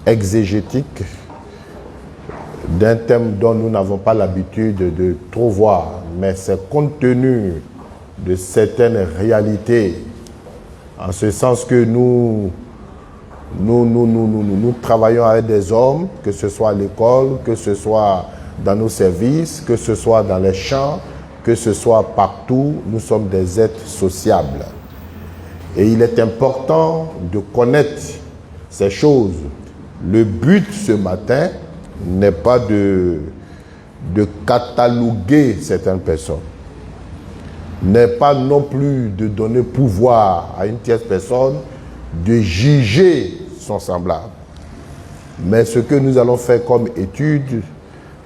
exégétique d'un thème dont nous n'avons pas l'habitude de trop voir, mais c'est compte tenu de certaines réalités, en ce sens que nous travaillons avec des hommes, que ce soit à l'école, que ce soit dans nos services, que ce soit dans les champs, que ce soit partout, nous sommes des êtres sociables. Et il est important de connaître ces choses. Le but ce matin n'est pas de cataloguer certaines personnes, n'est pas non plus de donner pouvoir à une tierce personne de juger son semblable. Mais ce que nous allons faire comme étude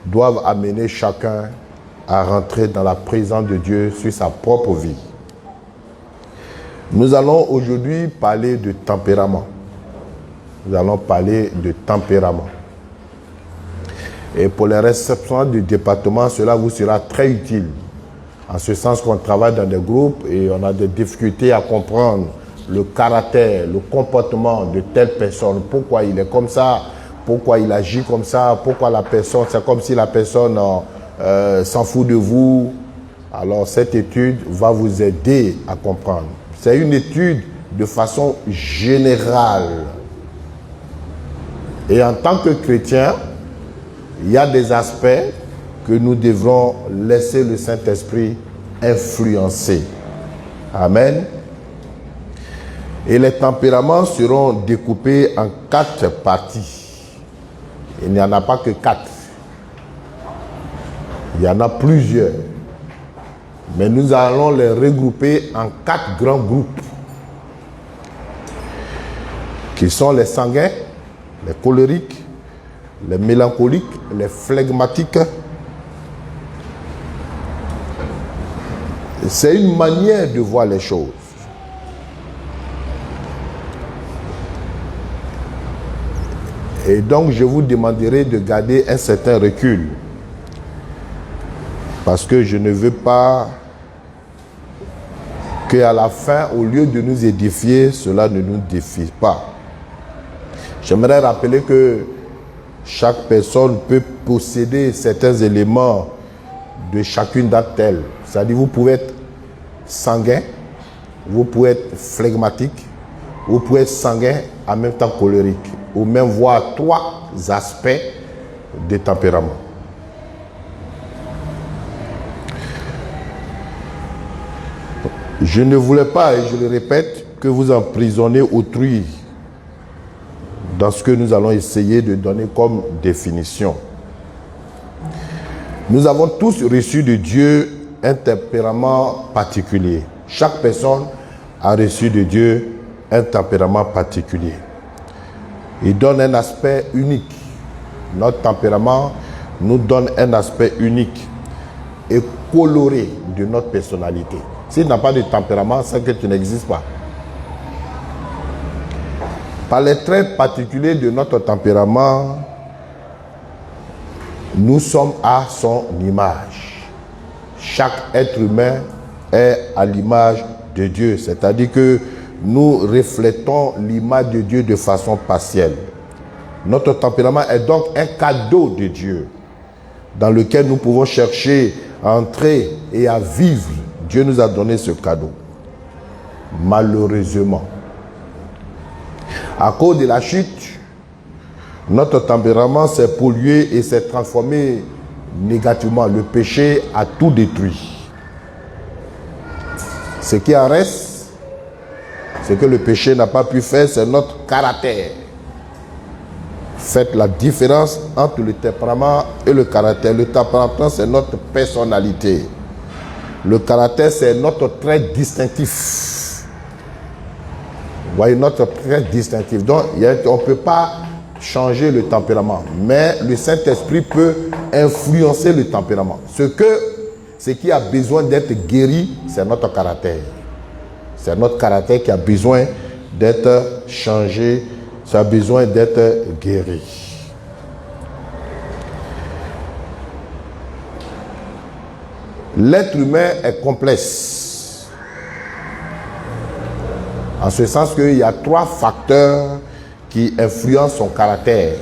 doivent amener chacun à rentrer dans la présence de Dieu sur sa propre vie. Nous allons aujourd'hui parler de tempérament. Nous allons parler de tempérament. Et pour les responsables du département, cela vous sera très utile. En ce sens qu'on travaille dans des groupes et on a des difficultés à comprendre le caractère, le comportement de telle personne. Pourquoi il est comme ça, pourquoi il agit comme ça, pourquoi la personne, c'est comme si la personne s'en fout de vous. Alors cette étude va vous aider à comprendre. C'est une étude de façon générale. Et en tant que chrétien, il y a des aspects que nous devrons laisser le Saint-Esprit influencer. Amen. Et les tempéraments seront découpés en 4 parties. Il n'y en a pas que 4. Il y en a plusieurs. Mais nous allons les regrouper en 4 grands groupes. Qui sont les sanguins, les colériques, les mélancoliques, les flegmatiques. C'est une manière de voir les choses. Et donc, je vous demanderai de garder un certain recul. Parce que je ne veux pas qu'à la fin, au lieu de nous édifier, cela ne nous défie pas. J'aimerais rappeler que chaque personne peut posséder certains éléments de chacune d'entre elles. C'est-à-dire, vous pouvez être sanguin, vous pouvez être flegmatique, vous pouvez être sanguin en même temps colérique, ou même voir 3 aspects de tempérament. Je ne voulais pas, et je le répète, que vous emprisonnez autrui dans ce que nous allons essayer de donner comme définition. Nous avons tous reçu de Dieu un tempérament particulier. Chaque personne a reçu de Dieu un tempérament particulier. Il donne un aspect unique. Notre tempérament nous donne un aspect unique et coloré de notre personnalité. S'il n'a pas de tempérament, c'est que tu n'existes pas. Par les traits particuliers de notre tempérament, nous sommes à son image. Chaque être humain est à l'image de Dieu, c'est-à-dire que nous reflétons l'image de Dieu de façon partielle. Notre tempérament est donc un cadeau de Dieu dans lequel nous pouvons chercher à entrer et à vivre. Dieu nous a donné ce cadeau. Malheureusement, à cause de la chute, notre tempérament s'est pollué et s'est transformé négativement. Le péché a tout détruit. Ce qui en reste, ce que le péché n'a pas pu faire, c'est notre caractère. Faites la différence entre le tempérament et le caractère. Le tempérament, c'est notre personnalité. Le caractère, c'est notre trait distinctif. Vous voyez, notre trait distinctif. Donc, on ne peut pas changer le tempérament. Mais le Saint-Esprit peut influencer le tempérament. Ce qui a besoin d'être guéri, c'est notre caractère. C'est notre caractère qui a besoin d'être changé. Ça a besoin d'être guéri. L'être humain est complexe. En ce sens qu'il y a 3 facteurs qui influencent son caractère.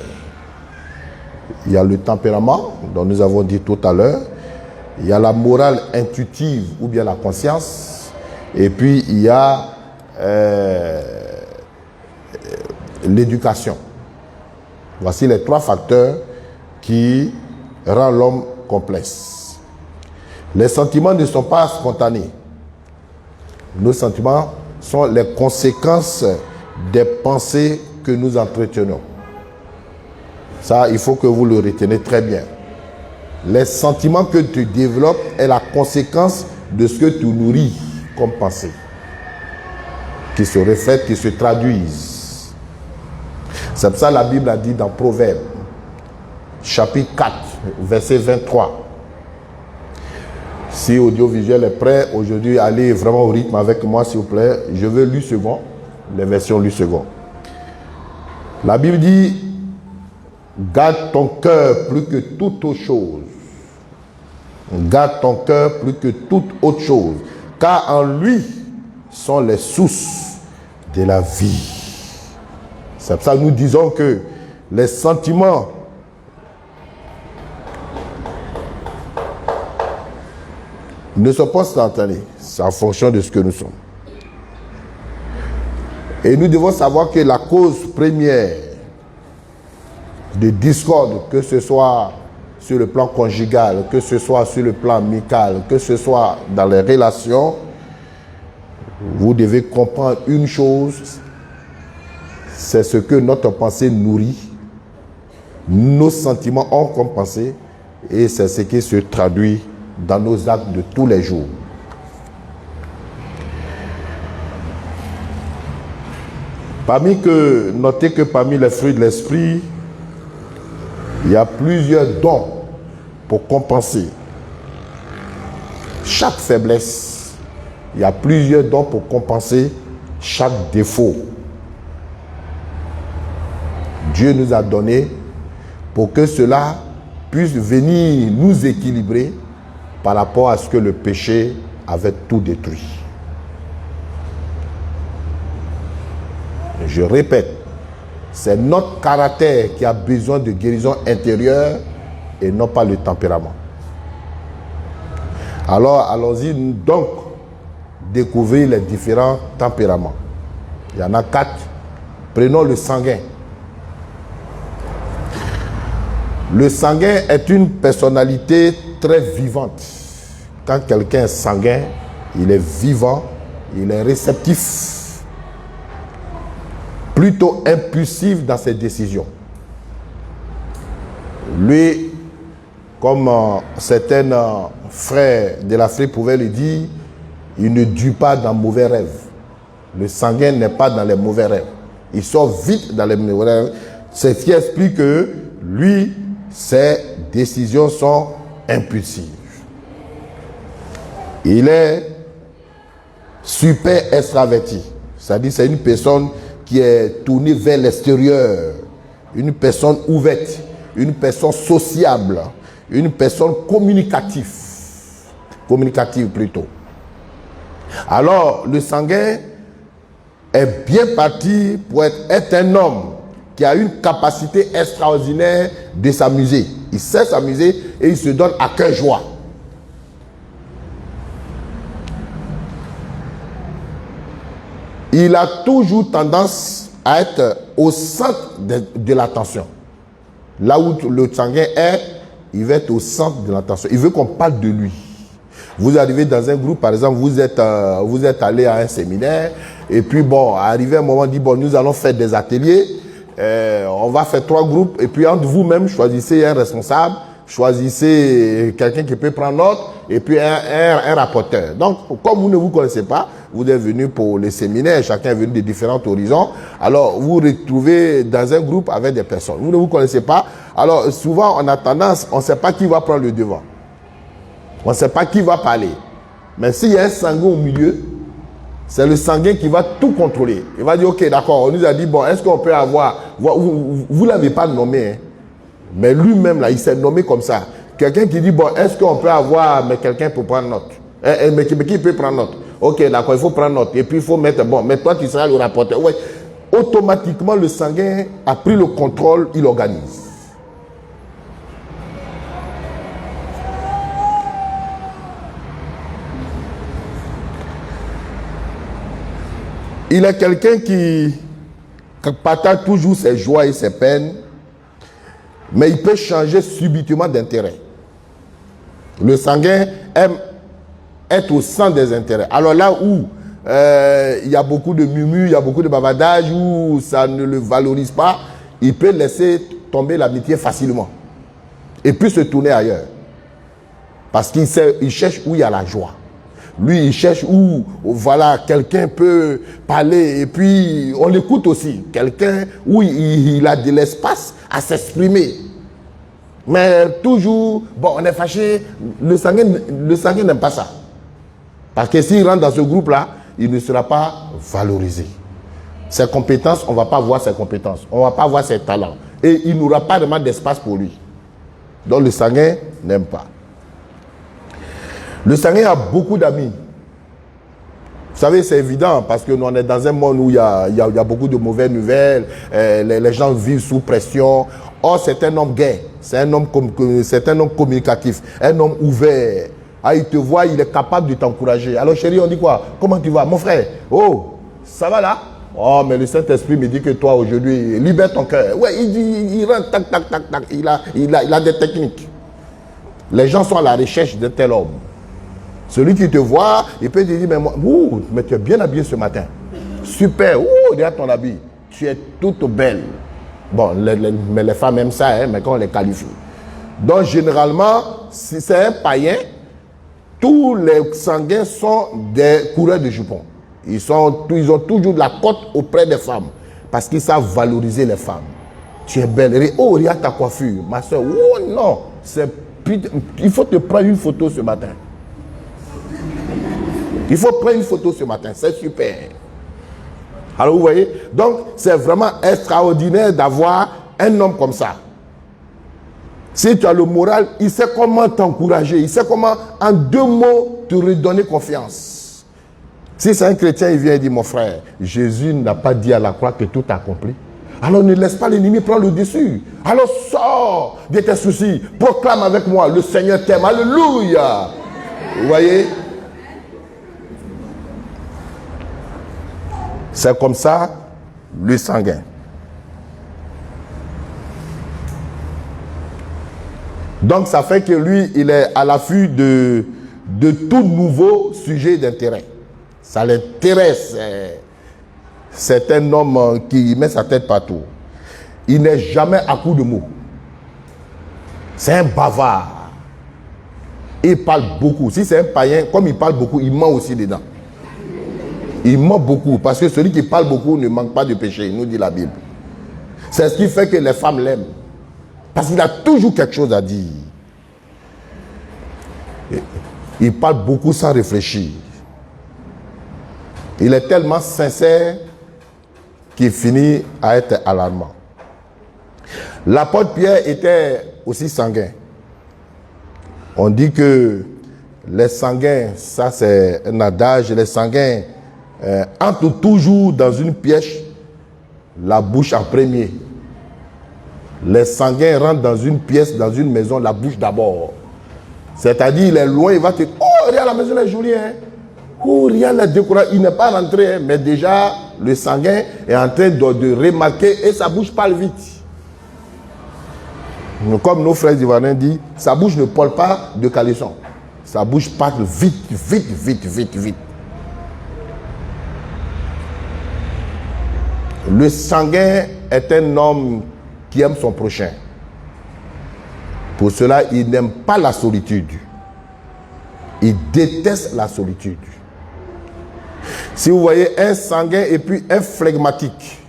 Il y a le tempérament, dont nous avons dit tout à l'heure. Il y a la morale intuitive ou bien la conscience. Et puis il y a l'éducation. Voici les 3 facteurs qui rendent l'homme complexe. Les sentiments ne sont pas spontanés. Nos sentiments sont les conséquences des pensées que nous entretenons. Ça, il faut que vous le reteniez très bien. Les sentiments que tu développes est la conséquence de ce que tu nourris comme pensée, qui se reflètent, qui se traduisent. C'est pour ça que la Bible a dit dans Proverbes, chapitre 4, verset 23. Si audiovisuel est prêt, aujourd'hui, allez vraiment au rythme avec moi, s'il vous plaît. Je veux lu second, les versions lu second. La Bible dit, garde ton cœur plus que toute autre chose. Garde ton cœur plus que toute autre chose, car en lui sont les sources de la vie. C'est pour ça que nous disons que les sentiments ne sont pas instantanés. C'est en fonction de ce que nous sommes. Et nous devons savoir que la cause première de discorde, que ce soit sur le plan conjugal, que ce soit sur le plan amical, que ce soit dans les relations, vous devez comprendre une chose, c'est ce que notre pensée nourrit, nos sentiments ont comme pensée, et c'est ce qui se traduit dans nos actes de tous les jours. Notez que parmi les fruits de l'esprit, il y a plusieurs dons pour compenser chaque faiblesse. Il y a plusieurs dons pour compenser chaque défaut. Dieu nous a donné pour que cela puisse venir nous équilibrer par rapport à ce que le péché avait tout détruit. Je répète, c'est notre caractère qui a besoin de guérison intérieure et non pas le tempérament. Alors, allons-y donc découvrir les différents tempéraments. Il y en a 4. Prenons le sanguin. Le sanguin est une personnalité très vivante. Quand quelqu'un est sanguin, il est vivant, il est réceptif, plutôt impulsif dans ses décisions. Lui, comme certains frères de l'Afrique pouvaient le dire, il ne dure pas dans mauvais rêves. Le sanguin n'est pas dans les mauvais rêves. Il sort vite dans les mauvais rêves. C'est ce qui explique que lui, ses décisions sont impulsives. Il est super extraverti. C'est-à-dire c'est une personne qui est tournée vers l'extérieur, une personne ouverte, une personne sociable, une personne communicative plutôt. Alors, le sanguin est bien parti pour être un homme qui a une capacité extraordinaire de s'amuser. Il sait s'amuser et il se donne à cœur joie. Il a toujours tendance à être au centre de l'attention. Là où le sanguin est, il va être au centre de l'attention. Il veut qu'on parle de lui. Vous arrivez dans un groupe, par exemple, vous êtes allé à un séminaire, et puis bon, arrivé un moment, on dit, bon, nous allons faire des ateliers, on va faire 3 groupes, et puis entre vous-même, choisissez un responsable, choisissez quelqu'un qui peut prendre note, et puis un rapporteur. Donc, comme vous ne vous connaissez pas, vous êtes venu pour les séminaires, chacun est venu de différents horizons, alors vous vous retrouvez dans un groupe avec des personnes. Vous ne vous connaissez pas, alors souvent on a tendance, on ne sait pas qui va prendre le devant. On ne sait pas qui va parler. Mais s'il y a un sanguin au milieu, c'est le sanguin qui va tout contrôler. Il va dire, ok, d'accord, on nous a dit, bon, est-ce qu'on peut avoir... Vous ne l'avez pas nommé, hein, mais lui-même, là, il s'est nommé comme ça. Quelqu'un qui dit, bon, est-ce qu'on peut avoir mais quelqu'un pour prendre note, mais qui peut prendre note. Ok, d'accord, il faut prendre note. Et puis il faut mettre, bon, mais toi tu seras le rapporteur. Ouais. Automatiquement, le sanguin a pris le contrôle, il organise. Il est quelqu'un qui partage toujours ses joies et ses peines, mais il peut changer subitement d'intérêt. Le sanguin aime être au centre des intérêts. Alors là où il y a beaucoup de murmures, il y a beaucoup de bavardage, où ça ne le valorise pas, il peut laisser tomber l'amitié facilement. Et puis se tourner ailleurs. Parce qu'il cherche où il y a la joie. Lui, il cherche où, voilà, quelqu'un peut parler et puis on l'écoute aussi. Quelqu'un où il a de l'espace à s'exprimer. Mais toujours, bon, on est fâché. Le sanguin n'aime pas ça. Parce que s'il rentre dans ce groupe-là, il ne sera pas valorisé. Ses compétences, on ne va pas voir ses compétences. On ne va pas voir ses talents. Et il n'aura pas vraiment d'espace pour lui. Donc le sanguin n'aime pas. Le sanguin a beaucoup d'amis. Vous savez, c'est évident parce que nous on est dans un monde où il y a beaucoup de mauvaises nouvelles. Les gens vivent sous pression. Or, c'est un homme gai. C'est un homme communicatif. Un homme ouvert. Ah, il te voit, il est capable de t'encourager. Alors chérie, on dit quoi? Comment tu vas? Mon frère, oh, ça va là? Oh, mais le Saint-Esprit me dit que toi, aujourd'hui, libère ton cœur. Ouais, il rentre, tac, tac, tac, tac. Il a des techniques. Les gens sont à la recherche de tel homme. Celui qui te voit, il peut te dire, mais tu es bien habillé ce matin. Super, regarde ton habit. Tu es toute belle. Bon, mais les femmes aiment ça, hein, mais quand on les qualifie. Donc, généralement, si c'est un païen, tous les sanguins sont des coureurs de jupons. Ils ont toujours de la cote auprès des femmes. Parce qu'ils savent valoriser les femmes. Tu es belle. Oh, regarde ta coiffure. Ma soeur, oh non. Il faut te prendre une photo ce matin. Il faut prendre une photo ce matin. C'est super. Alors, vous voyez? Donc, c'est vraiment extraordinaire d'avoir un homme comme ça. Si tu as le moral, il sait comment t'encourager. Il sait comment, en 2 mots, te redonner confiance. Si c'est un chrétien, il vient et dit, mon frère, Jésus n'a pas dit à la croix que tout est accompli. Alors ne laisse pas l'ennemi prendre le dessus. Alors sors de tes soucis. Proclame avec moi, le Seigneur t'aime. Alléluia. Vous voyez? C'est comme ça, le sanguin. Donc ça fait que lui, il est à l'affût de tout nouveau sujet d'intérêt. Ça l'intéresse. C'est un homme qui met sa tête partout. Il n'est jamais à coup de mots. C'est un bavard. Il parle beaucoup. Si c'est un païen, comme il parle beaucoup, il ment aussi dedans. Il ment beaucoup. Parce que celui qui parle beaucoup ne manque pas de péché, nous dit la Bible. C'est ce qui fait que les femmes l'aiment. Parce qu'il a toujours quelque chose à dire. Il parle beaucoup sans réfléchir. Il est tellement sincère qu'il finit à être alarmant. L'apôtre Pierre était aussi sanguin. On dit que les sanguins, ça c'est un adage, les sanguins entrent toujours dans une pièce, la bouche en premier. Les sanguins rentrent dans une pièce, dans une maison, la bouche d'abord. C'est-à-dire, il est loin, il va te dire, oh, regarde la maison est jolie, hein. Oh, regarde la décoration. Il n'est pas rentré, hein, mais déjà, le sanguin est en train de remarquer et sa bouche parle vite. Comme nos frères ivoiriens disent, sa bouche ne parle pas de caleçon. Sa bouche parle vite, vite, vite, vite, vite. Le sanguin est un homme qui aime son prochain. Pour cela, il n'aime pas la solitude. Il déteste la solitude. Si vous voyez un sanguin et puis un flegmatique,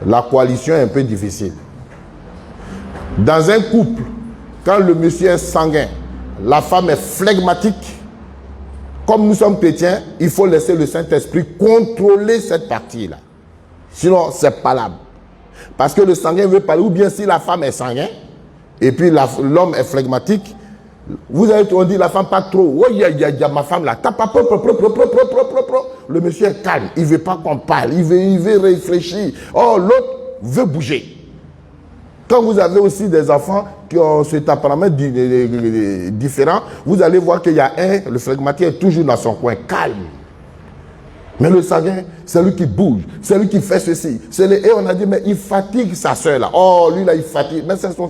la coalition est un peu difficile. Dans un couple, quand le monsieur est sanguin, la femme est flegmatique, comme nous sommes chrétiens, il faut laisser le Saint-Esprit contrôler cette partie-là. Sinon, c'est palable. Parce que le sanguin veut parler, ou bien si la femme est sanguin, et puis l'homme est flegmatique, Vous avez on dit la femme pas trop. Oh, il y a ma femme là. Le monsieur est calme. Il ne veut pas qu'on parle. Il veut réfléchir. Oh, l'autre veut bouger. Quand vous avez aussi des enfants qui ont ce tempérament différent, vous allez voir qu'il y a le phlegmatique est toujours dans son coin, calme. Mais le sanguin, c'est lui qui bouge, c'est lui qui fait ceci. Et on a dit, mais il fatigue sa soeur là. Oh, lui là, il fatigue. Mais c'est son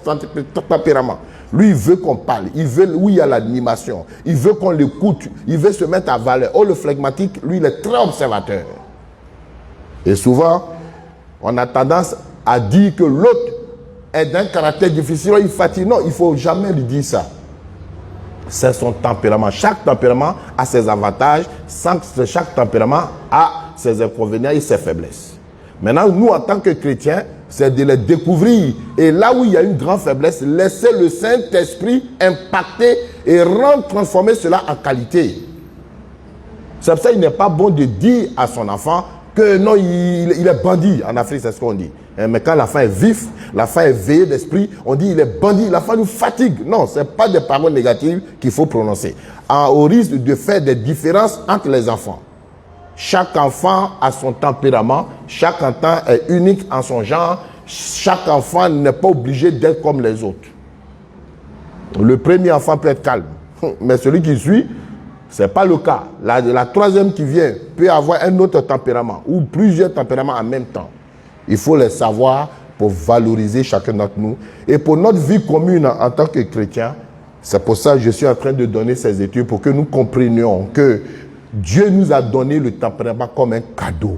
tempérament. Lui, il veut qu'on parle. Il veut, où il y a l'animation. Il veut qu'on l'écoute. Il veut se mettre à valeur. Oh, le phlegmatique, lui, il est très observateur. Et souvent, on a tendance à dire que l'autre est d'un caractère difficile, il fatigue. Non, il ne faut jamais lui dire ça. C'est son tempérament. Chaque tempérament a ses avantages, chaque tempérament a ses inconvénients et ses faiblesses. Maintenant, nous, en tant que chrétiens, c'est de les découvrir. Et là où il y a une grande faiblesse, laisser le Saint-Esprit impacter et transformer cela en qualité. C'est pour ça qu'il n'est pas bon de dire à son enfant que non, il est bandit. En Afrique, c'est ce qu'on dit. Mais quand l'enfant est vif, l'enfant est veillé d'esprit, on dit il est bandit, l'enfant nous fatigue. Non, ce n'est pas des paroles négatives qu'il faut prononcer. Au risque de faire des différences entre les enfants. Chaque enfant a son tempérament, chaque enfant est unique en son genre, chaque enfant n'est pas obligé d'être comme les autres. Le premier enfant peut être calme, mais celui qui suit, ce n'est pas le cas. La troisième qui vient peut avoir un autre tempérament ou plusieurs tempéraments en même temps. Il faut les savoir pour valoriser chacun d'entre nous. Et pour notre vie commune en tant que chrétien, c'est pour ça que je suis en train de donner ces études pour que nous comprenions que Dieu nous a donné le tempérament comme un cadeau.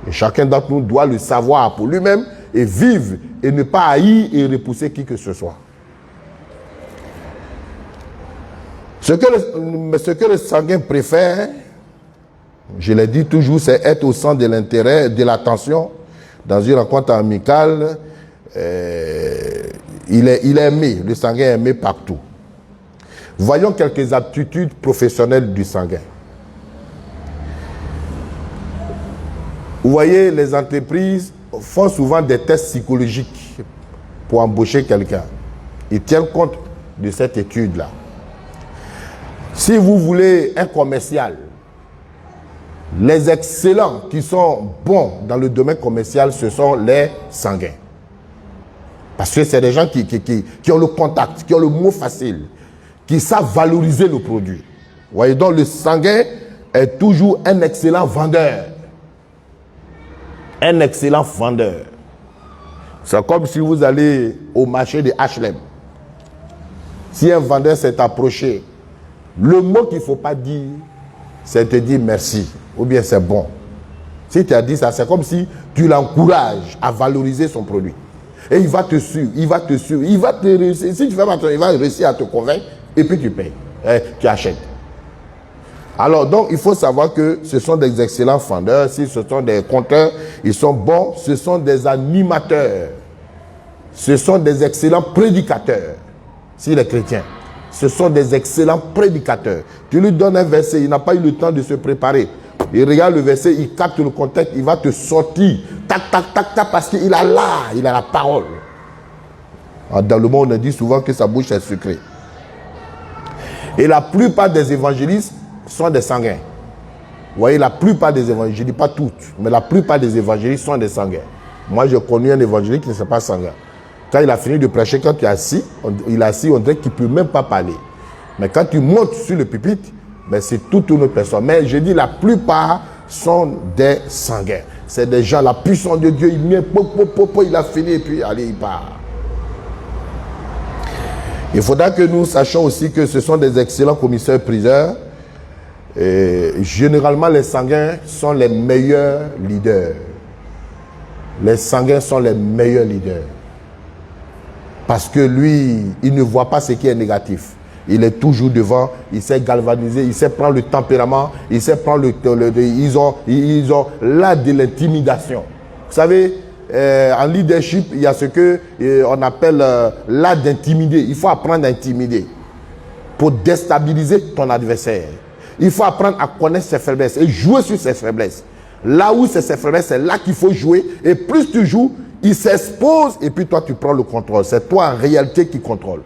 Et chacun d'entre nous doit le savoir pour lui-même et vivre et ne pas haïr et repousser qui que ce soit. Ce que le sanguin préfère, je l'ai dit toujours, c'est être au centre de l'intérêt, de l'attention. Dans une rencontre amicale, il est aimé, le sanguin est aimé partout. Voyons quelques aptitudes professionnelles du sanguin. Vous voyez, les entreprises font souvent des tests psychologiques pour embaucher quelqu'un. Ils tiennent compte de cette étude-là. Si vous voulez un commercial, les excellents qui sont bons dans le domaine commercial, ce sont les sanguins. Parce que c'est des gens qui ont le contact, qui ont le mot facile, qui savent valoriser le produit. Vous voyez, donc le sanguin est toujours un excellent vendeur. Un excellent vendeur. C'est comme si vous allez au marché de H&M. Si un vendeur s'est approché, le mot qu'il ne faut pas dire, c'est te dire merci, ou bien c'est bon. Si tu as dit ça, c'est comme si tu l'encourages à valoriser son produit. Et il va te suivre, il va te suivre, il va te réussir. Si tu fais maintenant, il va réussir à te convaincre, et puis tu payes, tu achètes. Alors, donc, il faut savoir que ce sont des excellents vendeurs. Si ce sont des compteurs, ils sont bons. Ce sont des animateurs. Ce sont des excellents prédicateurs. Si les chrétiens, ce sont des excellents prédicateurs. Tu lui donnes un verset, il n'a pas eu le temps de se préparer. Il regarde le verset, il capte le contexte, il va te sortir. Tac, tac, tac, tac, parce qu'il a il a la parole. Dans le monde, on dit souvent que sa bouche est secrète. Et la plupart des évangélistes sont des sanguins. Vous voyez, la plupart des évangélistes, je ne dis pas toutes, mais la plupart des évangélistes sont des sanguins. Moi, j'ai connu un évangéliste qui ne s'est pas sanguin. Quand il a fini de prêcher, quand il est assis, on dirait qu'il ne peut même pas parler. Mais quand tu montes sur le pupitre, ben c'est toute une autre personne. Mais je dis, la plupart sont des sanguins. C'est des gens, la puissance de Dieu, il met, il a fini et puis allez, il part. Il faudra que nous sachions aussi que ce sont des excellents commissaires-priseurs. Et généralement, les sanguins sont les meilleurs leaders. Les sanguins sont les meilleurs leaders. Parce que lui, il ne voit pas ce qui est négatif. Il est toujours devant, il sait galvaniser, il sait prendre le tempérament, il sait prendre ils ont l'art de l'intimidation. Vous savez, en leadership, il y a ce que on appelle l'art d'intimider. Il faut apprendre à intimider pour déstabiliser ton adversaire. Il faut apprendre à connaître ses faiblesses et jouer sur ses faiblesses. Là où c'est ses faiblesses, c'est là qu'il faut jouer. Et plus tu joues, il s'expose et puis toi tu prends le contrôle. C'est toi en réalité qui contrôle.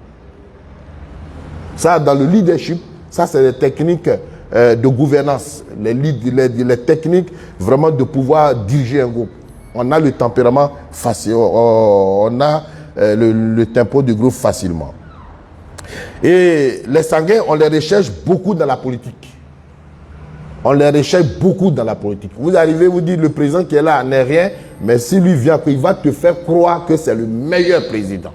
Ça, dans le leadership, ça, c'est les techniques de gouvernance, les techniques vraiment de pouvoir diriger un groupe. On a le tempérament facile, on a le tempo du groupe facilement. Et les sanguins, on les recherche beaucoup dans la politique. On les recherche beaucoup dans la politique. Vous arrivez, vous dites, le président qui est là n'est rien, mais si lui vient, il va te faire croire que c'est le meilleur président.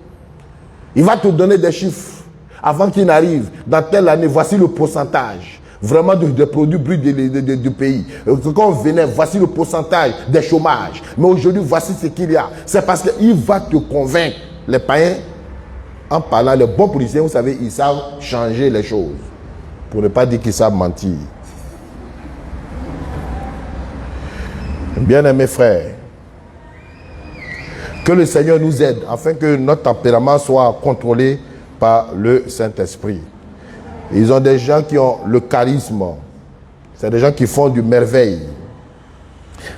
Il va te donner des chiffres. Avant qu'il n'arrive, dans telle année, voici le pourcentage vraiment des produits bruts du pays. Quand on venait, voici le pourcentage des chômages. Mais aujourd'hui, voici ce qu'il y a. C'est parce qu'il va te convaincre. Les païens, en parlant, les bons policiers, vous savez, ils savent changer les choses. Pour ne pas dire qu'ils savent mentir. Bien-aimés frères, que le Seigneur nous aide afin que notre tempérament soit contrôlé par le Saint-Esprit. Ils ont des gens qui ont le charisme. C'est des gens qui font du merveille.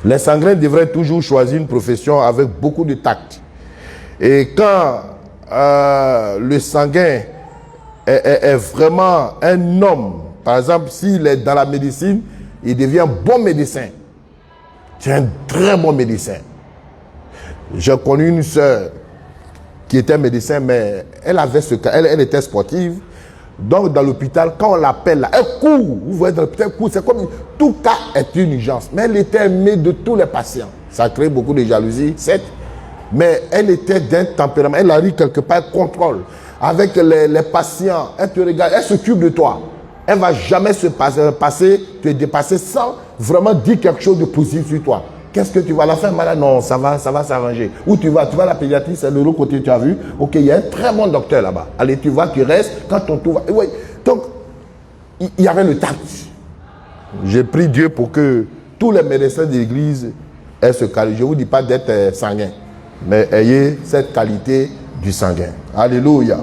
Les sanguins devraient toujours choisir une profession avec beaucoup de tact. Et quand le sanguin est vraiment un homme, par exemple, s'il est dans la médecine, il devient bon médecin. C'est un très bon médecin. J'ai connu une sœur qui était médecin, mais elle avait ce cas, elle était sportive. Donc dans l'hôpital, quand on l'appelle, elle court. Vous voyez, dans l'hôpital, elle court. C'est comme tout cas est une urgence. Mais elle était aimée de tous les patients. Ça crée beaucoup de jalousie, certes. Mais elle était d'un tempérament. Elle arrive quelque part, elle contrôle. Avec les patients, elle te regarde, elle s'occupe de toi. Elle ne va jamais se te dépasser sans vraiment dire quelque chose de positif sur toi. Qu'est-ce que tu vas la faire malade? Non, ça va s'arranger. Où tu vas la pédiatrie, c'est de l'autre côté, tu as vu. Ok, il y a un très bon docteur là-bas. Allez, tu vas, tu restes. Quand ton tour va. Oui. Donc, il y avait le tact. J'ai prié Dieu pour que tous les médecins de l'église aient ce qualité. Je ne vous dis pas d'être sanguin, mais ayez cette qualité du sanguin. Alléluia.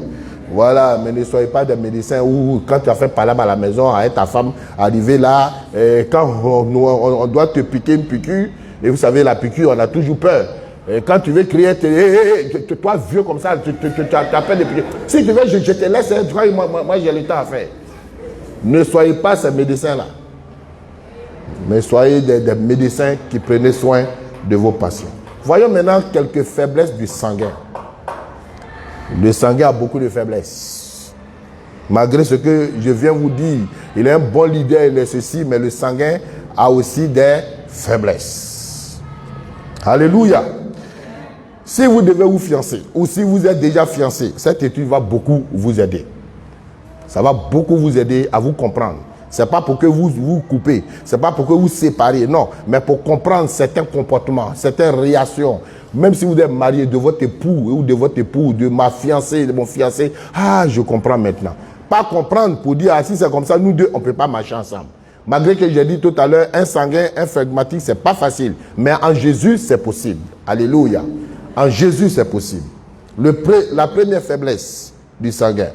Voilà, mais ne soyez pas des médecins où quand tu as fait parler à la maison avec ta femme, arriver là, quand on doit te piquer une piqûre, et vous savez, la piqûre, on a toujours peur. Et quand tu veux crier, toi vieux comme ça, tu appelles des piqûres. Si tu veux, je te laisse, moi j'ai le temps à faire. Ne soyez pas ces médecins-là, mais soyez des médecins qui prenaient soin de vos patients. Voyons maintenant quelques faiblesses du sanguin. Le sanguin a beaucoup de faiblesses. Malgré ce que je viens vous dire, il est un bon leader, il est ceci, mais le sanguin a aussi des faiblesses. Alléluia. Si vous devez vous fiancer, ou si vous êtes déjà fiancé, cette étude va beaucoup vous aider. Ça va beaucoup vous aider à vous comprendre. Ce n'est pas pour que vous vous coupez, ce n'est pas pour que vous séparez, non, mais pour comprendre certains comportements, certaines réactions. Même si vous êtes marié, de votre époux ou de votre époux, de ma fiancée, de mon fiancé, ah, je comprends maintenant. Pas comprendre pour dire, ah, si c'est comme ça, nous deux, on ne peut pas marcher ensemble. Malgré que j'ai dit tout à l'heure, un sanguin, un phlegmatique, ce n'est pas facile. Mais en Jésus, c'est possible. Alléluia. En Jésus, c'est possible. La première faiblesse du sanguin.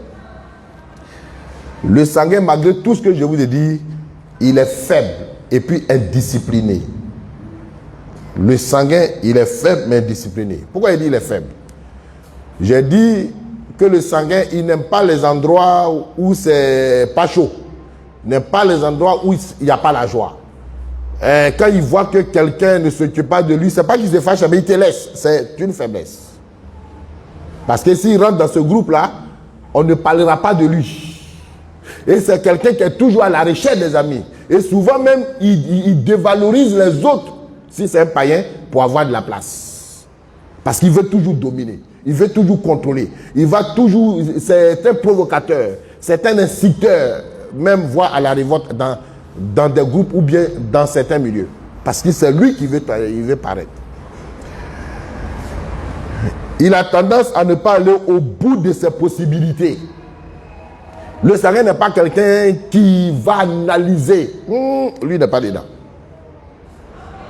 Le sanguin, malgré tout ce que je vous ai dit, il est faible et puis indiscipliné. Le sanguin, il est faible mais indiscipliné. Pourquoi il dit qu'il est faible? J'ai dit que le sanguin, il n'aime pas les endroits où c'est pas chaud. Il n'aime pas les endroits où il n'y a pas la joie. Et quand il voit que quelqu'un ne s'occupe pas de lui, ce n'est pas qu'il se fâche, mais il te laisse. C'est une faiblesse. Parce que s'il rentre dans ce groupe-là, on ne parlera pas de lui. Et c'est quelqu'un qui est toujours à la recherche des amis. Et souvent même, il dévalorise les autres, si c'est un païen, pour avoir de la place. Parce qu'il veut toujours dominer. Il veut toujours contrôler. Il va toujours... C'est un provocateur. C'est un inciteur, même voire à la révolte dans des groupes ou bien dans certains milieux. Parce que c'est lui qui veut paraître. Il a tendance à ne pas aller au bout de ses possibilités. Le sanguin n'est pas quelqu'un qui va analyser. Lui n'est pas dedans.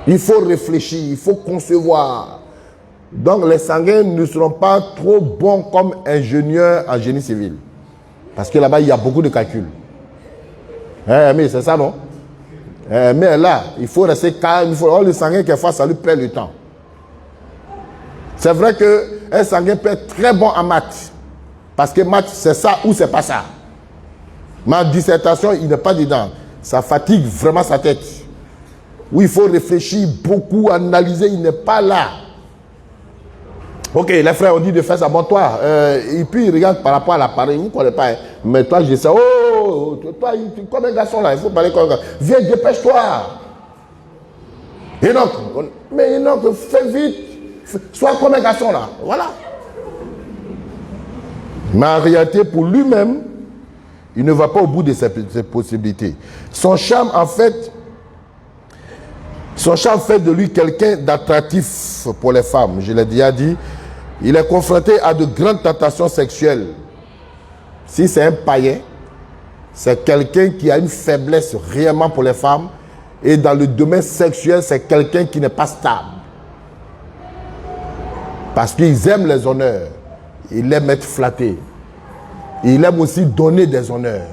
Il faut réfléchir, il faut concevoir. Donc les sanguins ne seront pas trop bons comme ingénieurs en génie civil. Parce que là-bas, il y a beaucoup de calculs. Mais c'est ça, non? Mais là, il faut rester calme. Le sanguin, quelquefois, ça lui perd le temps. C'est vrai qu'un sanguin peut être très bon en maths. Parce que maths, c'est ça ou c'est pas ça. Ma dissertation, il n'est pas dedans. Ça fatigue vraiment sa tête. Oui, il faut réfléchir beaucoup, analyser, il n'est pas là. Ok, les frères ont dit de faire ça. Bon, toi, et puis il regarde par rapport à l'appareil, vous ne connaissez pas. Hein. Mais toi, je sais, oh, toi, comme un garçon là, il faut parler comme un garçon. Viens, dépêche-toi. Enoch, mais Enoch, fais vite. Sois comme un garçon là. Voilà. Mais en réalité, pour lui-même, il ne va pas au bout de ses possibilités. Son charme, en fait, fait de lui quelqu'un d'attractif pour les femmes. Je l'ai déjà dit. Il est confronté à de grandes tentations sexuelles. Si c'est un païen, c'est quelqu'un qui a une faiblesse réellement pour les femmes. Et dans le domaine sexuel, c'est quelqu'un qui n'est pas stable. Parce qu'ils aiment les honneurs. Ils aiment être flattés. Il aime aussi donner des honneurs.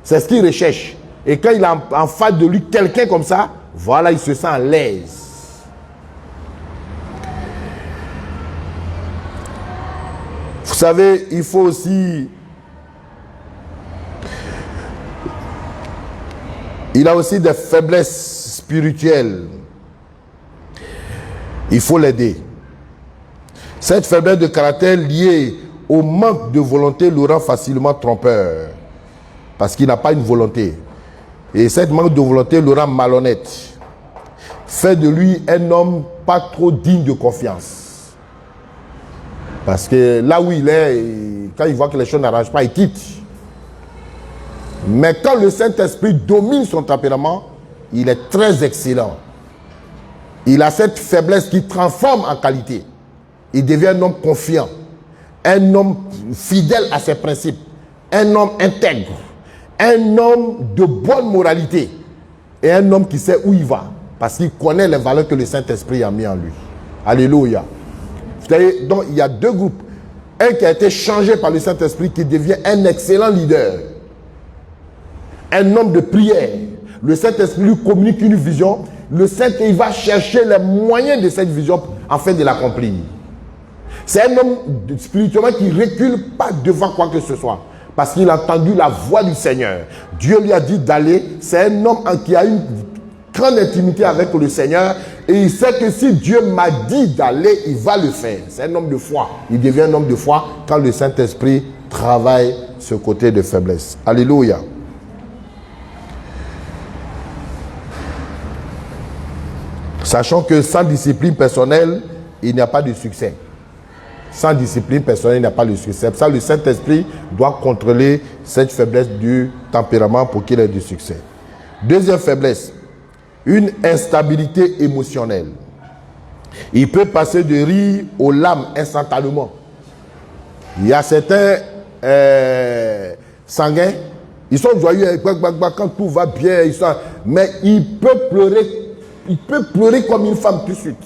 C'est ce qu'il recherche. Et quand il a en face de lui quelqu'un comme ça, voilà, il se sent à l'aise. Vous savez, il faut aussi... Il a aussi des faiblesses spirituelles. Il faut l'aider. Cette faiblesse de caractère liée au manque de volonté le rend facilement trompeur. Parce qu'il n'a pas une volonté. Et cette manque de volonté le rend malhonnête. Fait de lui un homme pas trop digne de confiance. Parce que là où il est, quand il voit que les choses n'arrangent pas, il quitte. Mais quand le Saint-Esprit domine son tempérament, il est très excellent. Il a cette faiblesse qui transforme en qualité. Il devient un homme confiant, un homme fidèle à ses principes, un homme intègre, un homme de bonne moralité et un homme qui sait où il va parce qu'il connaît les valeurs que le Saint-Esprit a mis en lui. Alléluia. Vous savez, donc il y a deux groupes. Un qui a été changé par le Saint-Esprit qui devient un excellent leader, un homme de prière. Le Saint-Esprit lui communique une vision. Le Saint-Esprit va chercher les moyens de cette vision afin de l'accomplir. C'est un homme spirituellement qui ne recule pas devant quoi que ce soit. Parce qu'il a entendu la voix du Seigneur. Dieu lui a dit d'aller. C'est un homme qui a une grande intimité avec le Seigneur. Et il sait que si Dieu m'a dit d'aller, il va le faire. C'est un homme de foi. Il devient un homme de foi quand le Saint-Esprit travaille ce côté de faiblesse. Alléluia. Sachant que sans discipline personnelle, il n'y a pas de succès. Sans discipline personnelle, il n'y a pas de succès. C'est pour ça que le Saint-Esprit doit contrôler cette faiblesse du tempérament pour qu'il ait du succès. Deuxième faiblesse, une instabilité émotionnelle. Il peut passer de rire aux larmes instantanément. Il y a certains sanguins, ils sont joyeux quand tout va bien, mais il peut pleurer comme une femme tout de suite.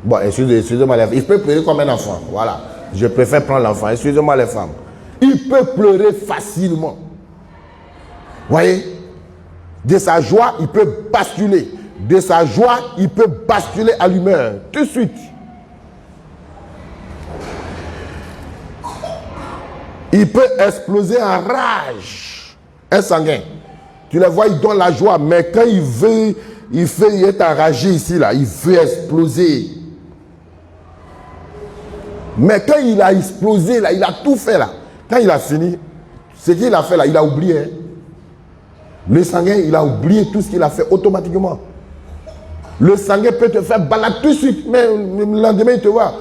Bon, excusez-moi les femmes. Il peut pleurer comme un enfant. Voilà. Je préfère prendre l'enfant. Excusez-moi les femmes. Il peut pleurer facilement. Vous voyez? De sa joie, il peut basculer. De sa joie, il peut basculer à l'humeur. Tout de suite. Il peut exploser en rage. Un sanguin. Tu les vois, il donne la joie. Mais quand il est enragé ici, là. Il veut exploser. Mais quand il a explosé, là, il a tout fait là. Quand il a fini, ce qu'il a fait là, il a oublié. Hein. Le sanguin, il a oublié tout ce qu'il a fait automatiquement. Le sanguin peut te faire balade tout de suite, mais le lendemain, il te voit.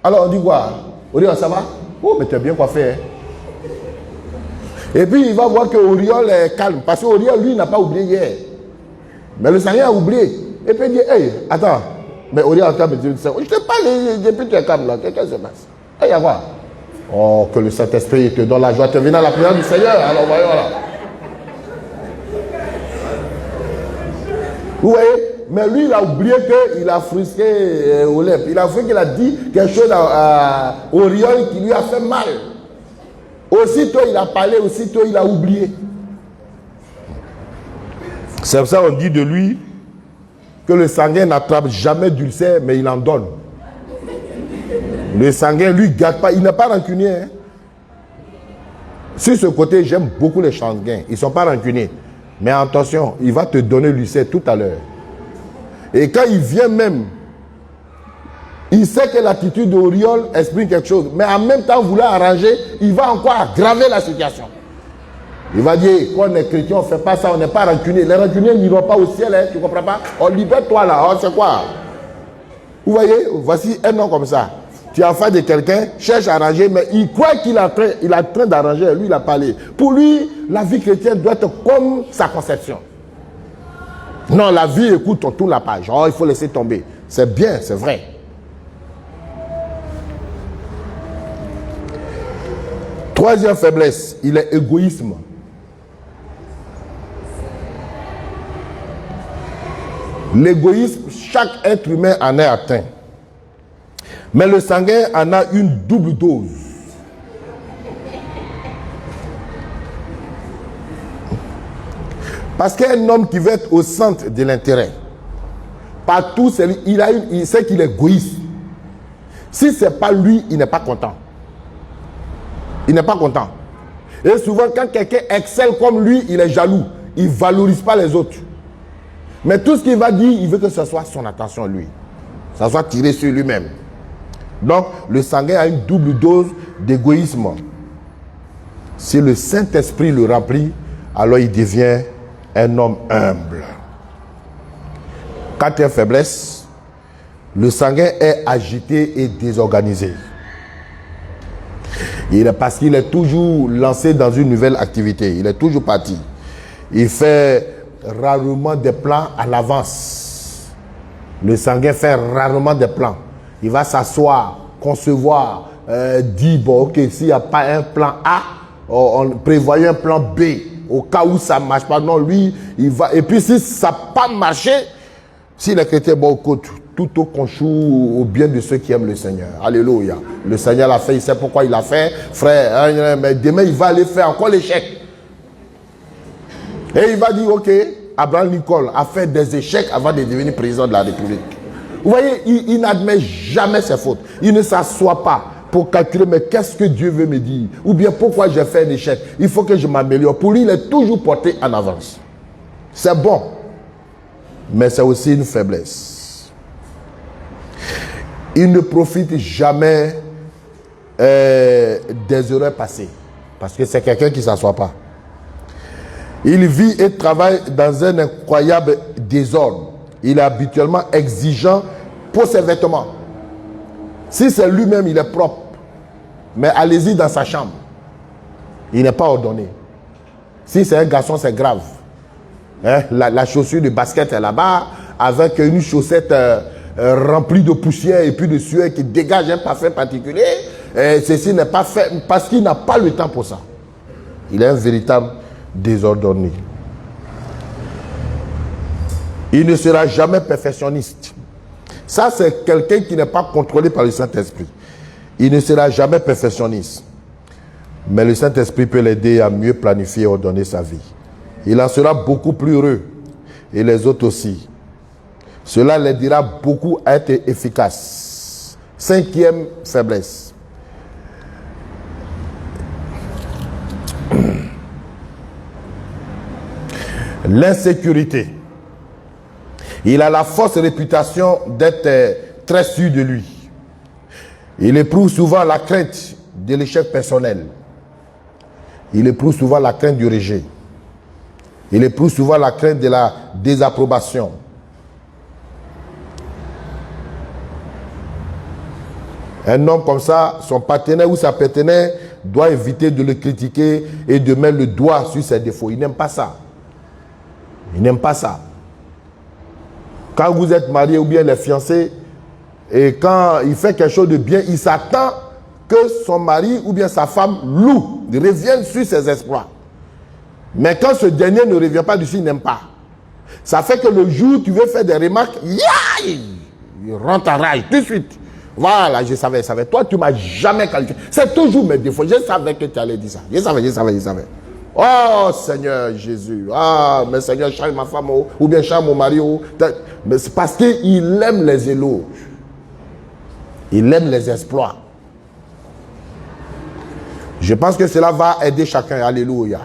Alors on dit quoi? Oriol, ça va? Oh, mais tu es bien coiffé. Hein. Et puis il va voir que Oriol est calme, parce que Oriol, lui, n'a pas oublié hier. Mais le sanguin a oublié. Et puis il dit, hey, attends. Mais Oriol, attends, je te parle depuis que tu es calme là. Qu'est-ce qui se passe? Hey, à voir. Oh, que le Saint-Esprit te donne la joie. Tu viens à la prière du Seigneur. Alors voyons là. Vous voyez? Mais lui, il a oublié qu'il a frustré Olep. Il a fait qu'il a dit quelque chose à Oriol qui lui a fait mal. Aussitôt, il a parlé, aussitôt, il a oublié. C'est pour ça qu'on dit de lui que le sanguin n'attrape jamais d'ulcère, mais il en donne. Le sanguin, lui, ne garde pas. Il n'est pas rancunier. Hein? Sur ce côté, j'aime beaucoup les sanguins. Ils ne sont pas rancuniers. Mais attention, il va te donner l'ulcère tout à l'heure. Et quand il vient même, il sait que l'attitude d'Oriol exprime quelque chose. Mais en même temps, vouloir arranger, il va encore aggraver la situation. Il va dire, quand on est chrétien, on ne fait pas ça, on n'est pas rancunier. Les rancuniers n'iront pas au ciel, hein, tu ne comprends pas? On libère-toi là, oh, c'est quoi? Vous voyez, voici un homme comme ça. Tu es en face de quelqu'un, cherche à arranger, mais il croit qu'il est en train d'arranger. Lui, il a parlé. Pour lui, la vie chrétienne doit être comme sa conception. Non, la vie, écoute, on tourne la page. Oh, il faut laisser tomber. C'est bien, c'est vrai. Troisième faiblesse, il est égoïsme. L'égoïsme, chaque être humain en est atteint. Mais le sanguin en a une double dose. Parce qu'un homme qui veut être au centre de l'intérêt, partout, il sait qu'il est égoïste. Si ce n'est pas lui, il n'est pas content. Il n'est pas content. Et souvent, quand quelqu'un excelle comme lui, il est jaloux. Il ne valorise pas les autres. Mais tout ce qu'il va dire, il veut que ce soit son attention lui. Ça soit tiré sur lui-même. Donc, le sanguin a une double dose d'égoïsme. Si le Saint-Esprit le remplit, alors il devient un homme humble. Quatrième faiblesse, le sanguin est agité et désorganisé. Parce qu'il est toujours lancé dans une nouvelle activité. Il est toujours parti. Il fait rarement des plans à l'avance. Le sanguin fait rarement des plans. Il va s'asseoir, concevoir, dire, bon, ok, s'il n'y a pas un plan A, on prévoyait un plan B, au cas où ça ne marche pas. Non, lui, il va. Et puis si ça n'a pas marché, si les chrétiens, bon, tout au conchou, au bien de ceux qui aiment le Seigneur. Alléluia. Le Seigneur l'a fait, il sait pourquoi il l'a fait. Frère, mais demain, il va aller faire encore l'échec. Et il va dire, ok, Abraham Lincoln a fait des échecs avant de devenir président de la République. Vous voyez, il n'admet jamais ses fautes. Il ne s'assoit pas pour calculer, mais qu'est-ce que Dieu veut me dire? Ou bien pourquoi j'ai fait un échec? Il faut que je m'améliore. Pour lui, il est toujours porté en avance. C'est bon, mais c'est aussi une faiblesse. Il ne profite jamais des erreurs passées. Parce que c'est quelqu'un qui ne s'assoit pas. Il vit et travaille dans un incroyable désordre. Il est habituellement exigeant pour ses vêtements. Si c'est lui-même, il est propre. Mais allez-y dans sa chambre. Il n'est pas ordonné. Si c'est un garçon, c'est grave. Hein? La chaussure de basket est là-bas, avec une chaussette remplie de poussière et puis de sueur qui dégage un parfum particulier. Ceci n'est pas fait parce qu'il n'a pas le temps pour ça. Il est un véritable désordonné. Il ne sera jamais perfectionniste. Ça, c'est quelqu'un qui n'est pas contrôlé par le Saint-Esprit. Il ne sera jamais perfectionniste. Mais le Saint-Esprit peut l'aider à mieux planifier et ordonner sa vie. Il en sera beaucoup plus heureux. Et les autres aussi. Cela l'aidera beaucoup à être efficace. Cinquième faiblesse. L'insécurité. Il a la fausse réputation d'être très sûr de lui. Il éprouve souvent la crainte de l'échec personnel. Il éprouve souvent la crainte du rejet. Il éprouve souvent la crainte de la désapprobation. Un homme comme ça, son partenaire ou sa partenaire doit éviter de le critiquer et de mettre le doigt sur ses défauts. Il n'aime pas ça. Il n'aime pas ça. Quand vous êtes marié ou bien les fiancés, et quand il fait quelque chose de bien, il s'attend que son mari ou bien sa femme loue, revienne sur ses exploits. Mais quand ce dernier ne revient pas dessus, il n'aime pas. Ça fait que le jour où tu veux faire des remarques, il rentre en rage tout de suite. Voilà, je savais. Toi, tu ne m'as jamais qualifié. C'est toujours mes défauts. Je savais que tu allais dire ça. Je savais. Oh, Seigneur Jésus. Ah, mais Seigneur, change ma femme ou bien change mon mari. Mais c'est parce qu'il aime les éloges. Il aime les exploits. Je pense que cela va aider chacun. Alléluia.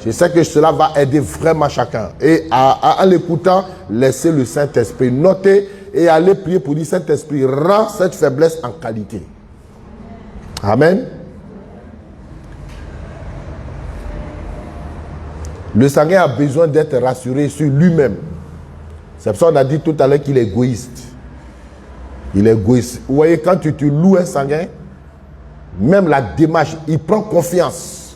Je sais que cela va aider vraiment chacun. Et en l'écoutant, laissez le Saint-Esprit noter et allez prier pour dire, Saint-Esprit, rends cette faiblesse en qualité. Amen. Le sanguin a besoin d'être rassuré sur lui-même. C'est pour ça qu'on a dit tout à l'heure qu'il est égoïste. Il est égoïste. Vous voyez, quand tu loues un sanguin, même la démarche, il prend confiance.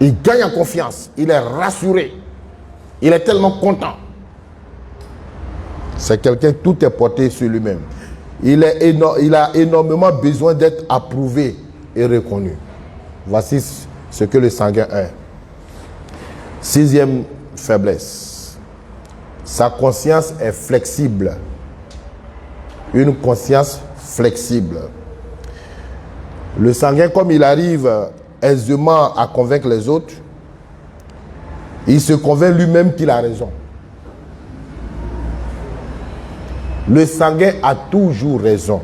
Il gagne en confiance. Il est rassuré. Il est tellement content. C'est quelqu'un, tout est porté sur lui-même. Il a énormément besoin d'être approuvé et reconnu. Voici ce que le sanguin est. 6e faiblesse. Sa conscience est flexible. Une conscience flexible. Le sanguin, comme il arrive aisément à convaincre les autres, il se convainc lui-même qu'il a raison. Le sanguin a toujours raison.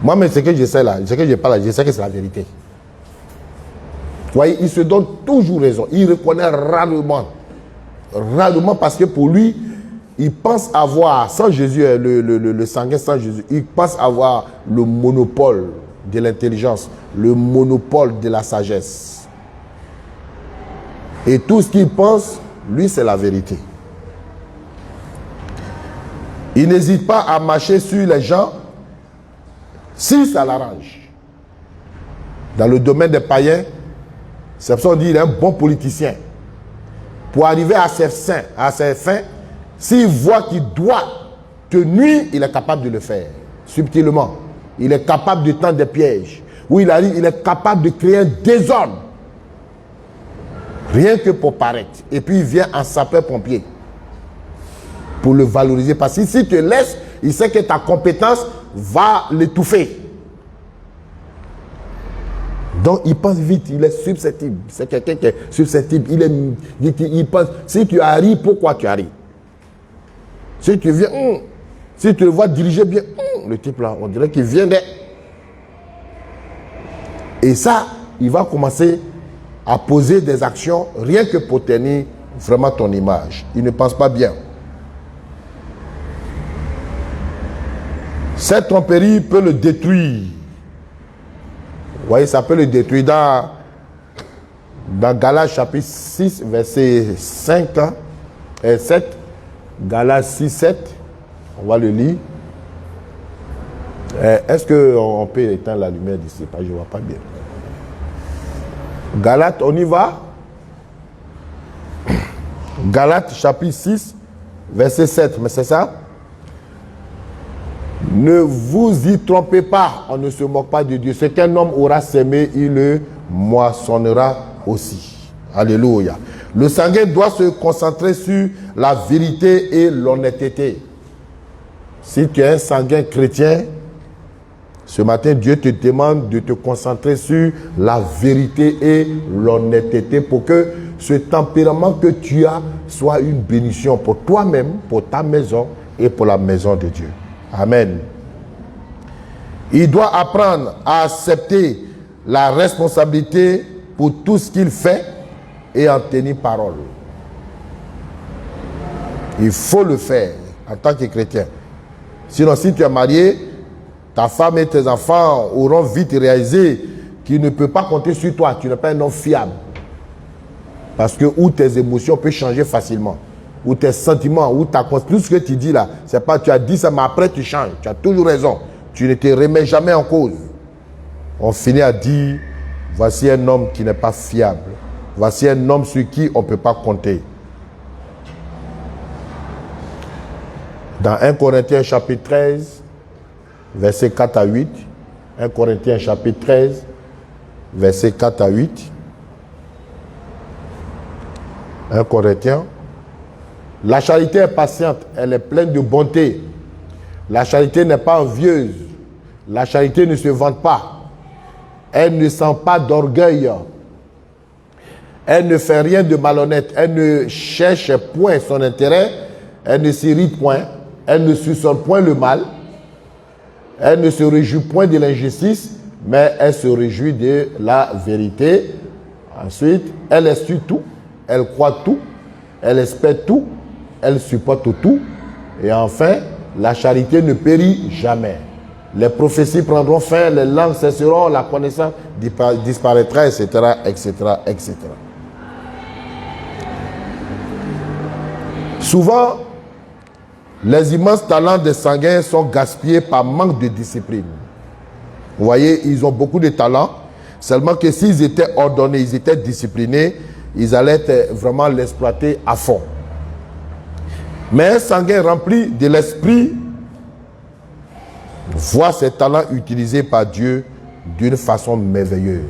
Moi, mais ce que je sais là, ce que je parle là, je sais que c'est la vérité. Vous voyez, il se donne toujours raison. Il reconnaît rarement. Rarement parce que pour lui, il pense avoir, sans Jésus, le sanguin sans Jésus, il pense avoir le monopole de l'intelligence, le monopole de la sagesse. Et tout ce qu'il pense, lui, c'est la vérité. Il n'hésite pas à marcher sur les gens si ça l'arrange. Dans le domaine des païens, c'est pour ça qu'on dit qu'il est un bon politicien. Pour arriver à ses fins, s'il voit qu'il doit te nuire, il est capable de le faire, subtilement. Il est capable de tendre des pièges. Où il arrive, il est capable de créer un désordre. Rien que pour paraître. Et puis il vient en sapeur-pompier. Pour le valoriser. Parce que si tu le laisses, il sait que ta compétence va l'étouffer. Donc il pense vite, il est susceptible. C'est quelqu'un qui est susceptible. Il pense, si tu arrives, pourquoi tu arrives? Si tu viens, si tu le vois diriger bien, le type là, on dirait qu'il vient d'être. Et ça, il va commencer à poser des actions rien que pour tenir vraiment ton image. Il ne pense pas bien. Cette tromperie peut le détruire. Vous voyez, ça peut le détruire. Dans Galates chapitre 6, verset 5 et 7. Galates 6, 7. On va le lire. Est-ce qu'on peut éteindre la lumière d'ici? Je ne vois pas bien. Galates, on y va. Galates chapitre 6, verset 7. Mais c'est ça? Ne vous y trompez pas, on ne se moque pas de Dieu. Ce qu'un homme aura sémé, il le moissonnera aussi. Alléluia. Le sanguin doit se concentrer sur la vérité et l'honnêteté. Si tu es un sanguin chrétien, ce matin, Dieu te demande de te concentrer sur la vérité et l'honnêteté pour que ce tempérament que tu as soit une bénédiction pour toi-même, pour ta maison et pour la maison de Dieu. Amen. Il doit apprendre à accepter la responsabilité pour tout ce qu'il fait et en tenir parole. Il faut le faire en tant que chrétien. Sinon, si tu es marié, ta femme et tes enfants auront vite réalisé qu'ils ne peuvent pas compter sur toi. Tu n'es pas un homme fiable. Parce que où tes émotions peuvent changer facilement. Ou tes sentiments, ou ta conscience, tout ce que tu dis là, c'est pas tu as dit ça, mais après tu changes. Tu as toujours raison. Tu ne te remets jamais en cause. On finit à dire, voici un homme qui n'est pas fiable. Voici un homme sur qui on ne peut pas compter. Dans 1 Corinthiens chapitre 13, versets 4 à 8. 1 Corinthiens chapitre 13, versets 4 à 8. 1 Corinthiens. La charité est patiente, elle est pleine de bonté. La charité n'est pas envieuse. La charité ne se vante pas. Elle ne sent pas d'orgueil. Elle ne fait rien de malhonnête. Elle ne cherche point son intérêt. Elle ne s'irrite point. Elle ne suçonne point le mal. Elle ne se réjouit point de l'injustice, mais elle se réjouit de la vérité. Ensuite, elle essuie tout, elle croit tout, elle espère tout, elle supporte tout. Et enfin, la charité ne périt jamais. Les prophéties prendront fin, les langues cesseront, la connaissance disparaîtra, etc., etc., etc. Souvent, les immenses talents des sanguins sont gaspillés par manque de discipline. Vous voyez, ils ont beaucoup de talents, seulement que s'ils étaient ordonnés, ils étaient disciplinés, ils allaient vraiment l'exploiter à fond. Mais un sanguin rempli de l'esprit voit ses talents utilisés par Dieu d'une façon merveilleuse.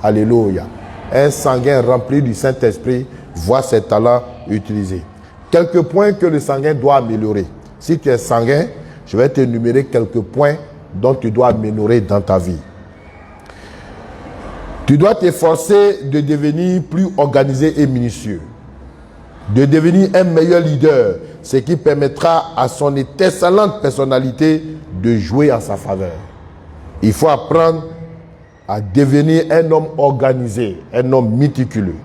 Alléluia. Un sanguin rempli du Saint-Esprit voit ses talents utilisés. Quelques points que le sanguin doit améliorer. Si tu es sanguin, je vais te énumérer quelques points dont tu dois améliorer dans ta vie. Tu dois t'efforcer de devenir plus organisé et minutieux. De devenir un meilleur leader, ce qui permettra à son excellente personnalité de jouer en sa faveur. Il faut apprendre à devenir un homme organisé, un homme méticuleux.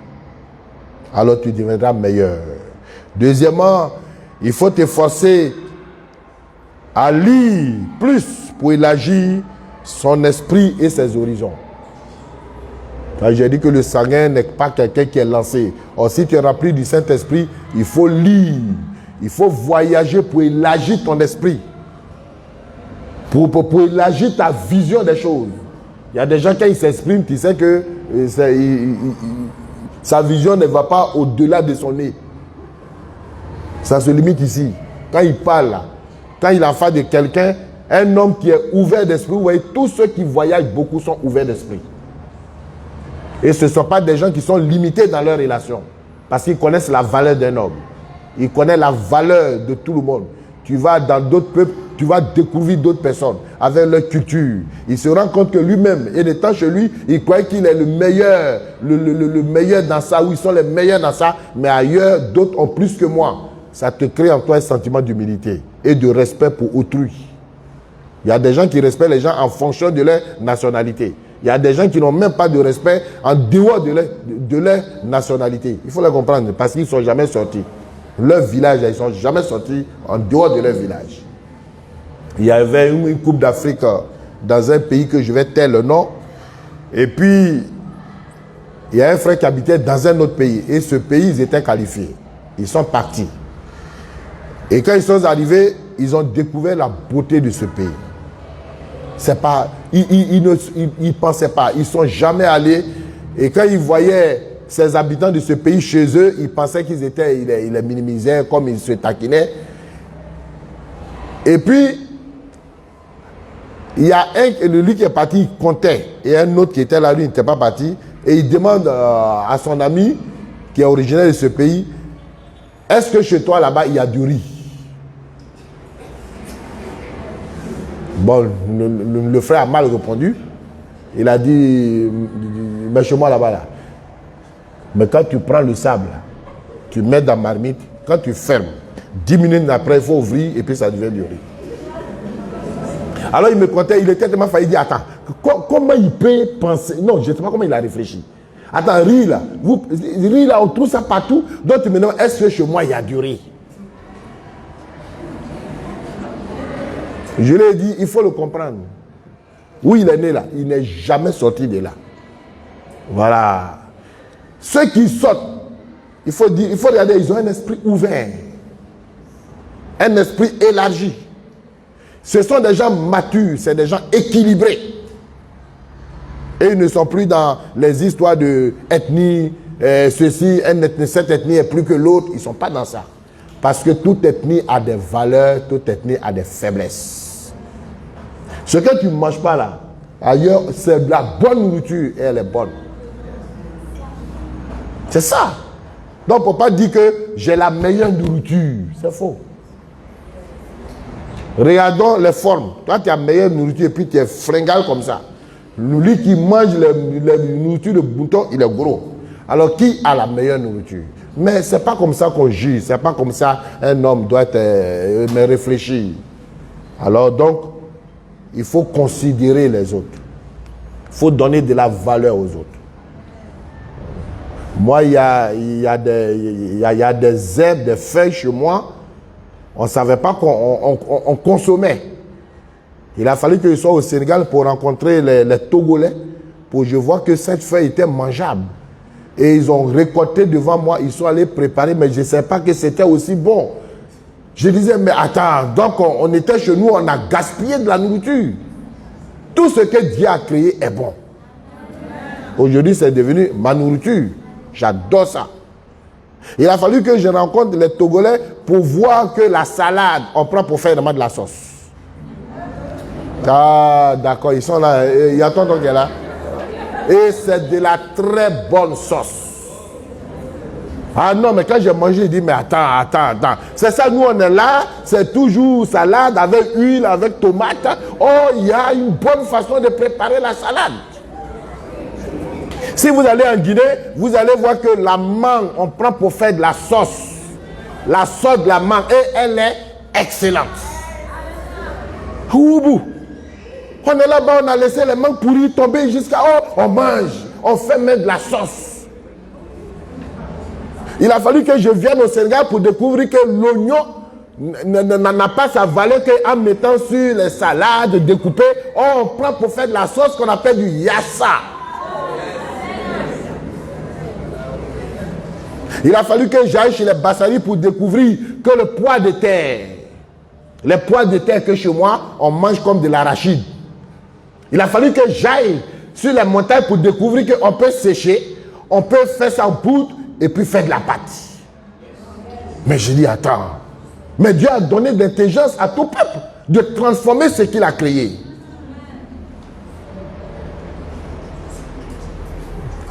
Alors tu deviendras meilleur. Deuxièmement, il faut t'efforcer à lire plus pour élargir son esprit et ses horizons. J'ai dit que le sanguin n'est pas quelqu'un qui est lancé. Or, si tu es rempli du Saint-Esprit, il faut lire, il faut voyager pour élargir ton esprit, pour élargir ta vision des choses. Il y a des gens qui s'expriment, tu sais que sa vision ne va pas au-delà de son nez. Ça se limite ici. Quand il parle là, quand il a affaire de quelqu'un, un homme qui est ouvert d'esprit, vous voyez, tous ceux qui voyagent beaucoup sont ouverts d'esprit. Et ce ne sont pas des gens qui sont limités dans leur relation. Parce qu'ils connaissent la valeur d'un homme. Ils connaissent la valeur de tout le monde. Tu vas dans d'autres peuples, tu vas découvrir d'autres personnes avec leur culture. Il se rend compte que lui-même, et étant chez lui, il croit qu'il est le meilleur, le meilleur dans ça, ou ils sont les meilleurs dans ça, mais ailleurs, d'autres ont plus que moi. Ça te crée en toi un sentiment d'humilité et de respect pour autrui. Il y a des gens qui respectent les gens en fonction de leur nationalité. Il y a des gens qui n'ont même pas de respect en dehors de leur nationalité. Il faut les comprendre parce qu'ils ne sont jamais sortis. Leur village, ils ne sont jamais sortis en dehors de leur village. Il y avait une coupe d'Afrique dans un pays que je vais taire le nom. Et puis, il y a un frère qui habitait dans un autre pays. Et ce pays, ils étaient qualifiés. Ils sont partis. Et quand ils sont arrivés, ils ont découvert la beauté de ce pays. C'est pas, ils ne pensaient pas, ils ne sont jamais allés. Et quand ils voyaient ces habitants de ce pays chez eux, ils pensaient qu'ils étaient, ils les minimisaient, comme ils se taquinaient. Et puis, il y a lui qui est parti, il comptait. Et un autre qui était là, lui, il n'était pas parti. Et il demande à son ami, qui est originaire de ce pays, est-ce que chez toi, là-bas, il y a du riz? Bon, le frère a mal répondu. Il a dit, mais chez moi là-bas, là. Mais quand tu prends le sable, tu mets dans la marmite, quand tu fermes, 10 minutes après, il faut ouvrir et puis ça devient du riz. Alors il me contait, il était tellement failli dire, attends, comment il peut penser? Non, je ne sais pas comment il a réfléchi. Attends, riz là, on trouve ça partout. Donc tu me demandes, est-ce que chez moi il y a du riz? Je lui ai dit, il faut le comprendre. Où il est né là, il n'est jamais sorti de là. Voilà. Ceux qui sortent, il faut regarder, ils ont un esprit ouvert. Un esprit élargi. Ce sont des gens matures, c'est des gens équilibrés. Et ils ne sont plus dans les histoires de ethnie, cette ethnie est plus que l'autre. Ils ne sont pas dans ça. Parce que toute ethnie a des valeurs, toute ethnie a des faiblesses. Ce que tu ne manges pas là, ailleurs, c'est de la bonne nourriture et elle est bonne. C'est ça. Donc, il ne faut pas dire que j'ai la meilleure nourriture. C'est faux. Regardons les formes. Toi, tu as la meilleure nourriture et puis tu es fringal comme ça. Lui qui mange la nourriture de bouton, il est gros. Alors, qui a la meilleure nourriture? Mais ce n'est pas comme ça qu'on juge. Ce n'est pas comme ça un homme doit réfléchir. Alors, donc, il faut considérer les autres. Il faut donner de la valeur aux autres. Moi, il y a des herbes, des feuilles chez moi. On ne savait pas qu'on consommait. Il a fallu que je sois au Sénégal pour rencontrer les Togolais. Pour je vois que cette feuille était mangeable. Et ils ont récolté devant moi. Ils sont allés préparer, mais je ne savais pas que c'était aussi bon. Je disais, mais attends, donc on était chez nous, on a gaspillé de la nourriture. Tout ce que Dieu a créé est bon. Aujourd'hui, c'est devenu ma nourriture. J'adore ça. Il a fallu que je rencontre les Togolais pour voir que la salade, on prend pour faire vraiment de la sauce. Ah, d'accord, ils sont là. Il y a tonton qui est là. Et c'est de la très bonne sauce. Ah non, mais quand j'ai mangé, j'ai dit, mais attends. C'est ça, nous on est là, c'est toujours salade avec huile, avec tomate. Oh, il y a une bonne façon de préparer la salade. Si vous allez en Guinée, vous allez voir que la mangue, on prend pour faire de la sauce. La sauce de la mangue, et elle est excellente. Oubou. On est là-bas, on a laissé les mangues pourries tomber jusqu'à... Oh, on mange, on fait même de la sauce. Il a fallu que je vienne au Sénégal pour découvrir que l'oignon n'a pas sa valeur qu'en mettant sur les salades découpées. Oh, on prend pour faire de la sauce qu'on appelle du yassa. Il a fallu que j'aille chez les Bassari pour découvrir que le pois de terre, les pois de terre que chez moi, on mange comme de l'arachide. Il a fallu que j'aille sur les montagnes pour découvrir qu'on peut sécher, on peut faire ça en poudre et puis faire de la pâte. Mais je dis, attends, mais Dieu a donné de l'intelligence à tout peuple de transformer ce qu'il a créé.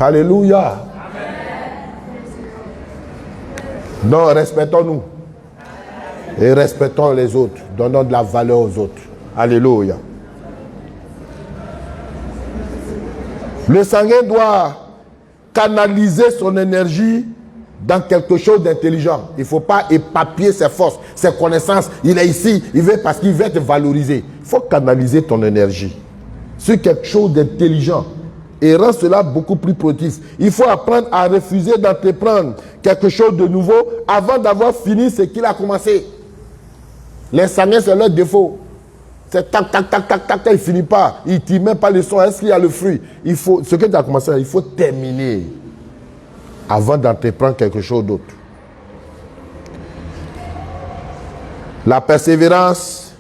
Alléluia. Donc, respectons-nous. Et respectons les autres. Donnons de la valeur aux autres. Alléluia. Le sanguin doit canaliser son énergie dans quelque chose d'intelligent. Il ne faut pas éparpiller ses forces, ses connaissances. Il est ici, il veut parce qu'il veut te valoriser. Il faut canaliser ton énergie sur quelque chose d'intelligent et rendre cela beaucoup plus productif. Il faut apprendre à refuser d'entreprendre quelque chose de nouveau avant d'avoir fini ce qu'il a commencé. Les sanguins, c'est leur défaut. C'est tac, il ne finit pas. Il ne tire même pas le son. Est-ce qu'il y a le fruit? Il faut, ce que tu as commencé, il faut terminer avant d'entreprendre quelque chose d'autre. La persévérance,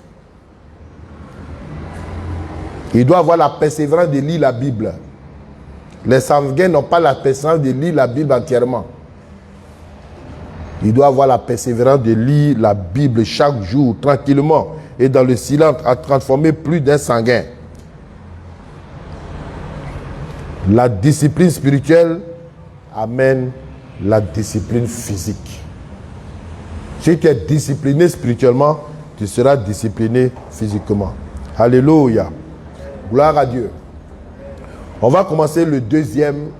il doit avoir la persévérance de lire la Bible. Les sanguins n'ont pas la persévérance de lire la Bible entièrement. Il doit avoir la persévérance de lire la Bible chaque jour, tranquillement, et dans le silence, à transformer plus d'un sanguin. La discipline spirituelle amène la discipline physique. Si tu es discipliné spirituellement, tu seras discipliné physiquement. Alléluia. Gloire à Dieu. On va commencer le deuxième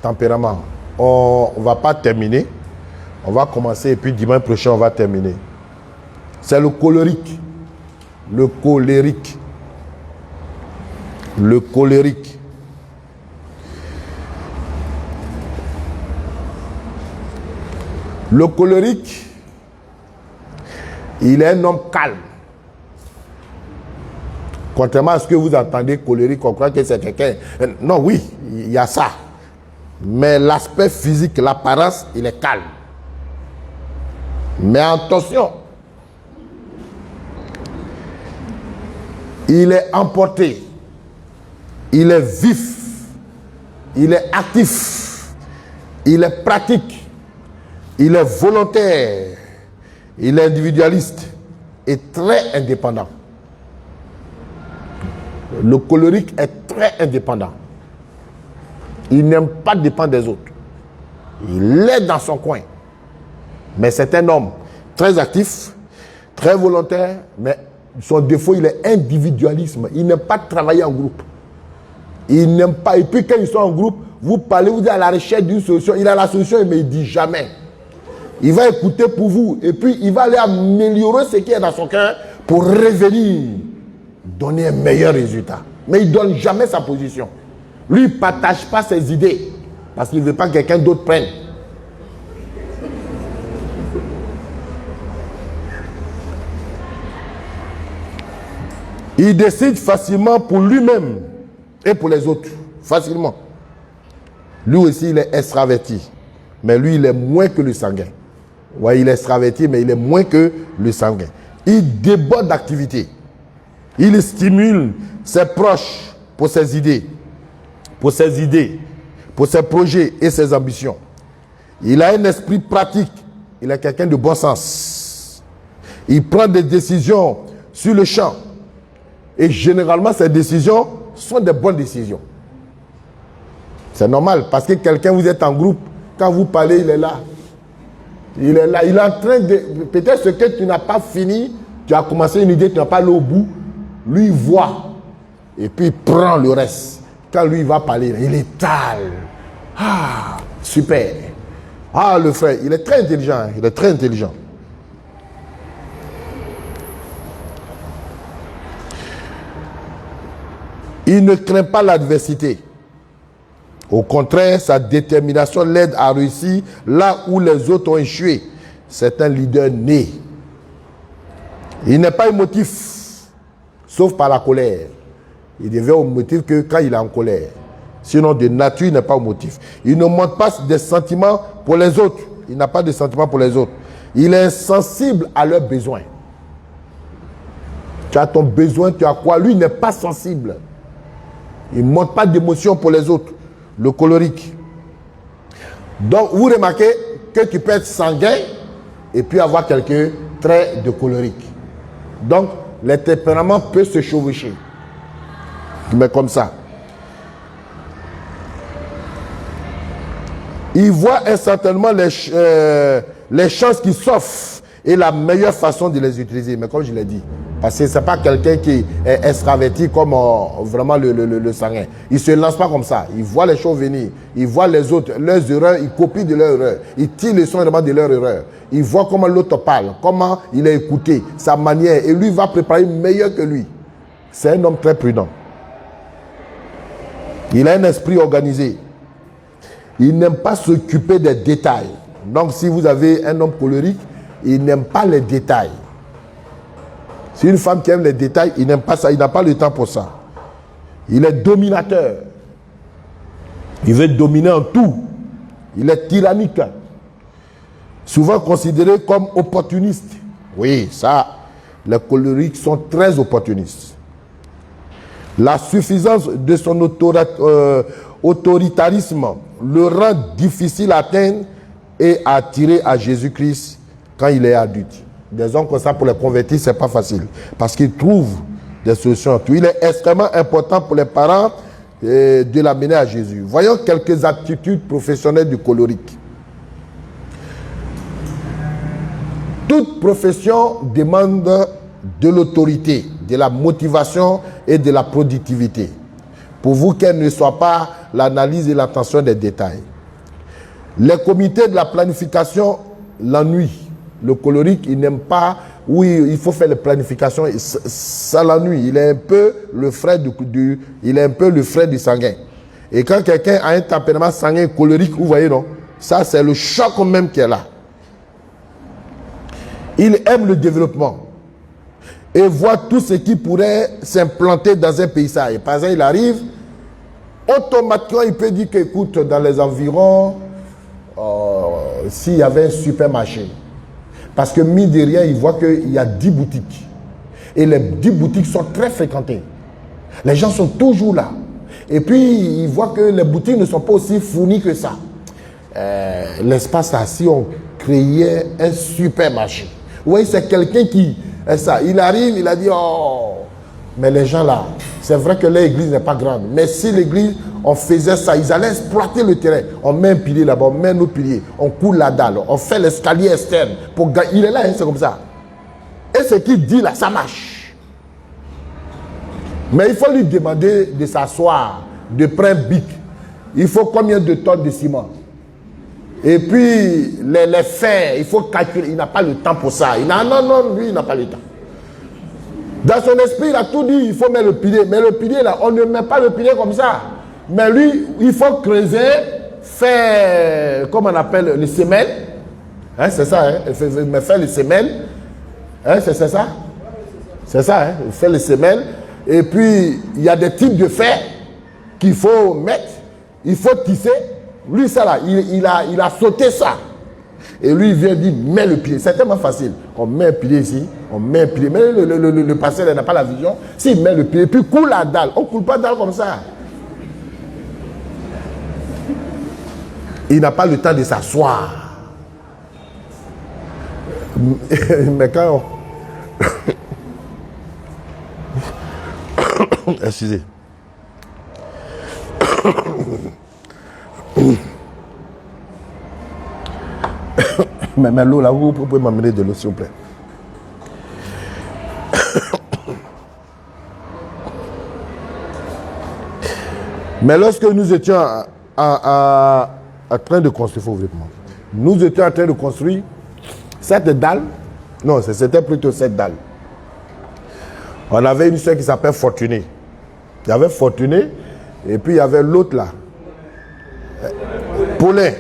tempérament. On ne va pas terminer. On va commencer et puis dimanche prochain, on va terminer. C'est le colérique. Le colérique. Le colérique. Le colérique, il est un homme calme. Contrairement à ce que vous entendez colérique, on croit que c'est quelqu'un... Non, oui, il y a ça. Mais l'aspect physique, l'apparence, il est calme. Mais attention, il est emporté, il est vif, il est actif, il est pratique, il est volontaire, il est individualiste et très indépendant. Le colérique est très indépendant. Il n'aime pas dépendre des autres. Il est dans son coin. Mais c'est un homme très actif, très volontaire, mais son défaut, il est individualisme. Il n'aime pas travailler en groupe. Il n'aime pas. Et puis quand ils sont en groupe, vous parlez, vous êtes à la recherche d'une solution. Il a la solution, mais il ne dit jamais. Il va écouter pour vous. Et puis il va aller améliorer ce qui est dans son cœur pour revenir donner un meilleur résultat. Mais il ne donne jamais sa position. Lui, il ne partage pas ses idées parce qu'il ne veut pas que quelqu'un d'autre prenne. Il décide facilement pour lui-même et pour les autres. Facilement. Lui aussi, il est extraverti. Mais lui, il est moins que le sanguin. Ouais, il est extraverti, mais il est moins que le sanguin. Il déborde d'activité. Il stimule ses proches pour ses idées, pour ses projets et ses ambitions. Il a un esprit pratique. Il est quelqu'un de bon sens. Il prend des décisions sur le champ. Et généralement, ces décisions sont des bonnes décisions. C'est normal, parce que quelqu'un, vous êtes en groupe, quand vous parlez, il est là. Il est là, il est en train de... Peut-être ce que tu n'as pas fini, tu as commencé une idée, tu n'as pas allé au bout. Lui, il voit. Et puis, il prend le reste. Quand lui, il va parler, il étale. Ah, super. Ah, le frère, il est très intelligent. Il est très intelligent. Il ne craint pas l'adversité. Au contraire, sa détermination l'aide à réussir là où les autres ont échoué. C'est un leader né. Il n'est pas émotif, sauf par la colère. Il devient émotif que quand il est en colère. Sinon, de nature, il n'est pas émotif. Il ne montre pas des sentiments pour les autres. Il n'a pas de sentiments pour les autres. Il est insensible à leurs besoins. Tu as ton besoin, tu as quoi? Lui, il n'est pas sensible. Il ne montre pas d'émotion pour les autres. Le colérique. Donc, vous remarquez que tu peux être sanguin et puis avoir quelques traits de colérique. Donc, les tempéraments peuvent se chevaucher. Mais comme ça. Il voit certainement les chances qui s'offrent et la meilleure façon de les utiliser. Mais comme je l'ai dit, parce que ce n'est pas quelqu'un qui est extraverti comme vraiment le sanguin. Il ne se lance pas comme ça. Il voit les choses venir. Il voit les autres, leurs erreurs. Il copie de leurs erreurs. Il tire les leçons de leurs erreurs. Il voit comment l'autre parle, comment il est écouté, sa manière. Et lui va préparer meilleur que lui. C'est un homme très prudent. Il a un esprit organisé. Il n'aime pas s'occuper des détails. Donc si vous avez un homme colérique, il n'aime pas les détails. C'est une femme qui aime les détails, il n'aime pas ça, il n'a pas le temps pour ça. Il est dominateur. Il veut dominer en tout. Il est tyrannique. Souvent considéré comme opportuniste. Oui, ça, les colériques sont très opportunistes. La suffisance de son autoritarisme le rend difficile à atteindre et à attirer à Jésus-Christ quand il est adulte. Des hommes comme ça, pour les convertir, ce n'est pas facile. Parce qu'ils trouvent des solutions. Il est extrêmement important pour les parents de l'amener à Jésus. Voyons quelques aptitudes professionnelles du colérique. Toute profession demande de l'autorité, de la motivation et de la productivité. Pour vous qu'elle ne soit pas l'analyse et l'attention des détails. Les comités de la planification l'ennuient. Le colérique, il n'aime pas, oui, il faut faire la planification, ça l'ennuie. Il est un peu le frère du sanguin. Et quand quelqu'un a un tempérament sanguin colérique, vous voyez, non? Ça, c'est le choc même qui est là. Il aime le développement et voit tout ce qui pourrait s'implanter dans un paysage. Et par exemple, il arrive, automatiquement, il peut dire qu'écoute, dans les environs, s'il y avait un supermarché, parce que mine de rien, il voit qu'il y a 10 boutiques. Et les 10 boutiques sont très fréquentées. Les gens sont toujours là. Et puis, il voit que les boutiques ne sont pas aussi fournies que ça. L'espace là, si on créait un supermarché. Vous voyez, c'est quelqu'un qui... ça, il arrive, il a dit, oh... Mais les gens là, c'est vrai que l'église n'est pas grande. Mais si l'église, on faisait ça, ils allaient exploiter le terrain. On met un pilier là-bas, on met un autre pilier. On coule la dalle, on fait l'escalier externe. Il est là, hein, c'est comme ça. Et ce qu'il dit là, ça marche. Mais il faut lui demander de s'asseoir, de prendre un bic. Il faut combien de tonnes de ciment? Et puis, les fers, il faut calculer. Il n'a pas le temps pour ça. Non, lui, il n'a pas le temps. Dans son esprit, il a tout dit, il faut mettre le pilier. Mais le pilier, là, on ne met pas le pilier comme ça. Mais lui, il faut creuser, faire, comme on appelle, les semelles. Hein, c'est ça, hein? Faire les semelles. Hein, c'est ça? C'est ça, hein? Faire les semelles. Et puis, il y a des types de fer qu'il faut mettre. Il faut tisser. Lui, ça là, il a sauté ça. Et lui, il vient dire, mets le pied. C'est tellement facile. On met un pied ici, on met un pied. Mais le pasteur n'a pas la vision. S'il met le pied, puis coule la dalle. On ne coule pas la dalle comme ça. Il n'a pas le temps de s'asseoir. Mais quand on... Excusez. Mais l'eau là, vous pouvez m'amener de l'eau s'il vous plaît. Mais lorsque nous étions en train de construire, nous étions en train de construire cette dalle. Non, c'était plutôt cette dalle. On avait une soeur qui s'appelle Fortuné. Il y avait Fortuné et puis il y avait l'autre là. Paulin.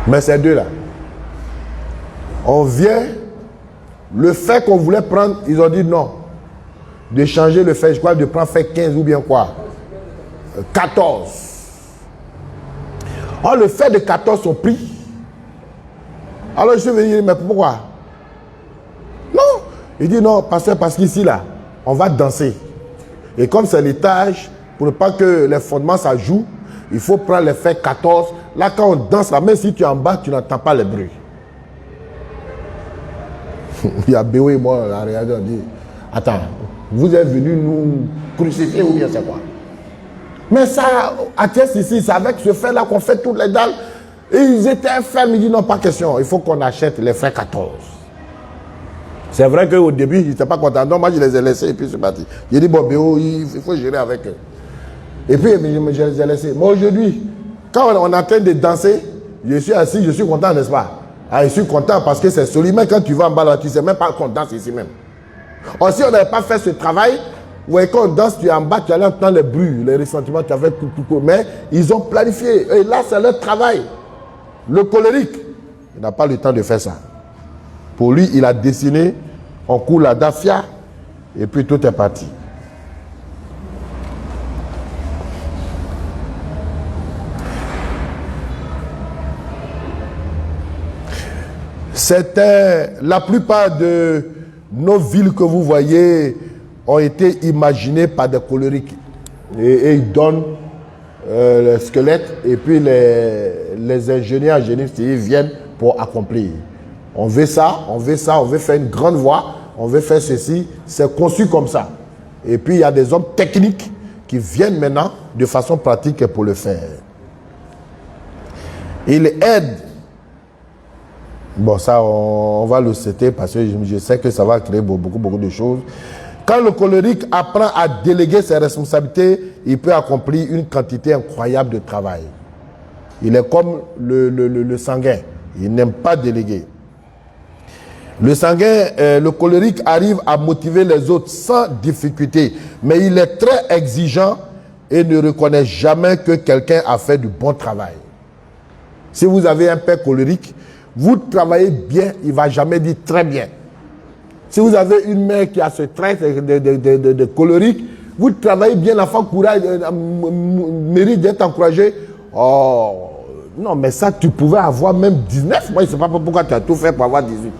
Mais ces deux là. On vient, le fait qu'on voulait prendre, ils ont dit non. De changer le fait, je crois, de prendre fait 15 ou bien quoi 14. Or, le fait de 14 sont pris. Alors, je suis venu dire, mais pourquoi? Non. Il dit non, parce qu'ici, là, on va danser. Et comme c'est l'étage, pour ne pas que les fondements, ça joue, il faut prendre les faits 14. Là, quand on danse, là, même si tu es en bas, tu n'entends pas le bruit. Il y a Béo et moi, on a regardé, on dit, attends, vous êtes venus nous crucifier ou bien c'est quoi? Mais ça, à Thiès ici, c'est avec ce fait-là qu'on fait toutes les dalles. Et ils étaient fermes, ils disent non, pas question, il faut qu'on achète les faits 14. C'est vrai qu'au début, ils n'étaient pas contents. Donc, moi, je les ai laissés et puis c'est parti. J'ai dit, bon, Béo, il faut gérer avec eux. Et puis, je les ai laissés. Mais aujourd'hui, quand on est en train de danser, je suis assis, je suis content, n'est-ce pas? Ah, je suis content parce que c'est solide. Mais quand tu vas en bas, là, tu ne sais même pas qu'on danse ici même. Or, si on n'avait pas fait ce travail, ouais, quand on danse, tu es en bas, tu allais entendre les bruits, les ressentiments, tu avais tout. Mais ils ont planifié. Et là, c'est leur travail. Le colérique, il n'a pas le temps de faire ça. Pour lui, il a dessiné, on coule la dafia, et puis tout est parti. C'était la plupart de nos villes que vous voyez ont été imaginées par des colériques. Et ils donnent le squelette et puis les ingénieurs génistes ils viennent pour accomplir. On veut ça, on veut faire une grande voie, on veut faire ceci. C'est conçu comme ça. Et puis il y a des hommes techniques qui viennent maintenant de façon pratique pour le faire. Ils aident. Bon, ça, on va le citer parce que je sais que ça va créer beaucoup de choses. Quand le colérique apprend à déléguer ses responsabilités, il peut accomplir une quantité incroyable de travail. Il est comme le sanguin. Il n'aime pas déléguer. Le sanguin, le colérique arrive à motiver les autres sans difficulté. Mais il est très exigeant et ne reconnaît jamais que quelqu'un a fait du bon travail. Si vous avez un père colérique, vous travaillez bien, il ne va jamais dire très bien. Si vous avez une mère qui a ce trait de colérique, vous travaillez bien, l'enfant courage, mérite d'être encouragé. Oh, non, mais ça, tu pouvais avoir même 19. Moi, je ne sais pas pourquoi tu as tout fait pour avoir 18.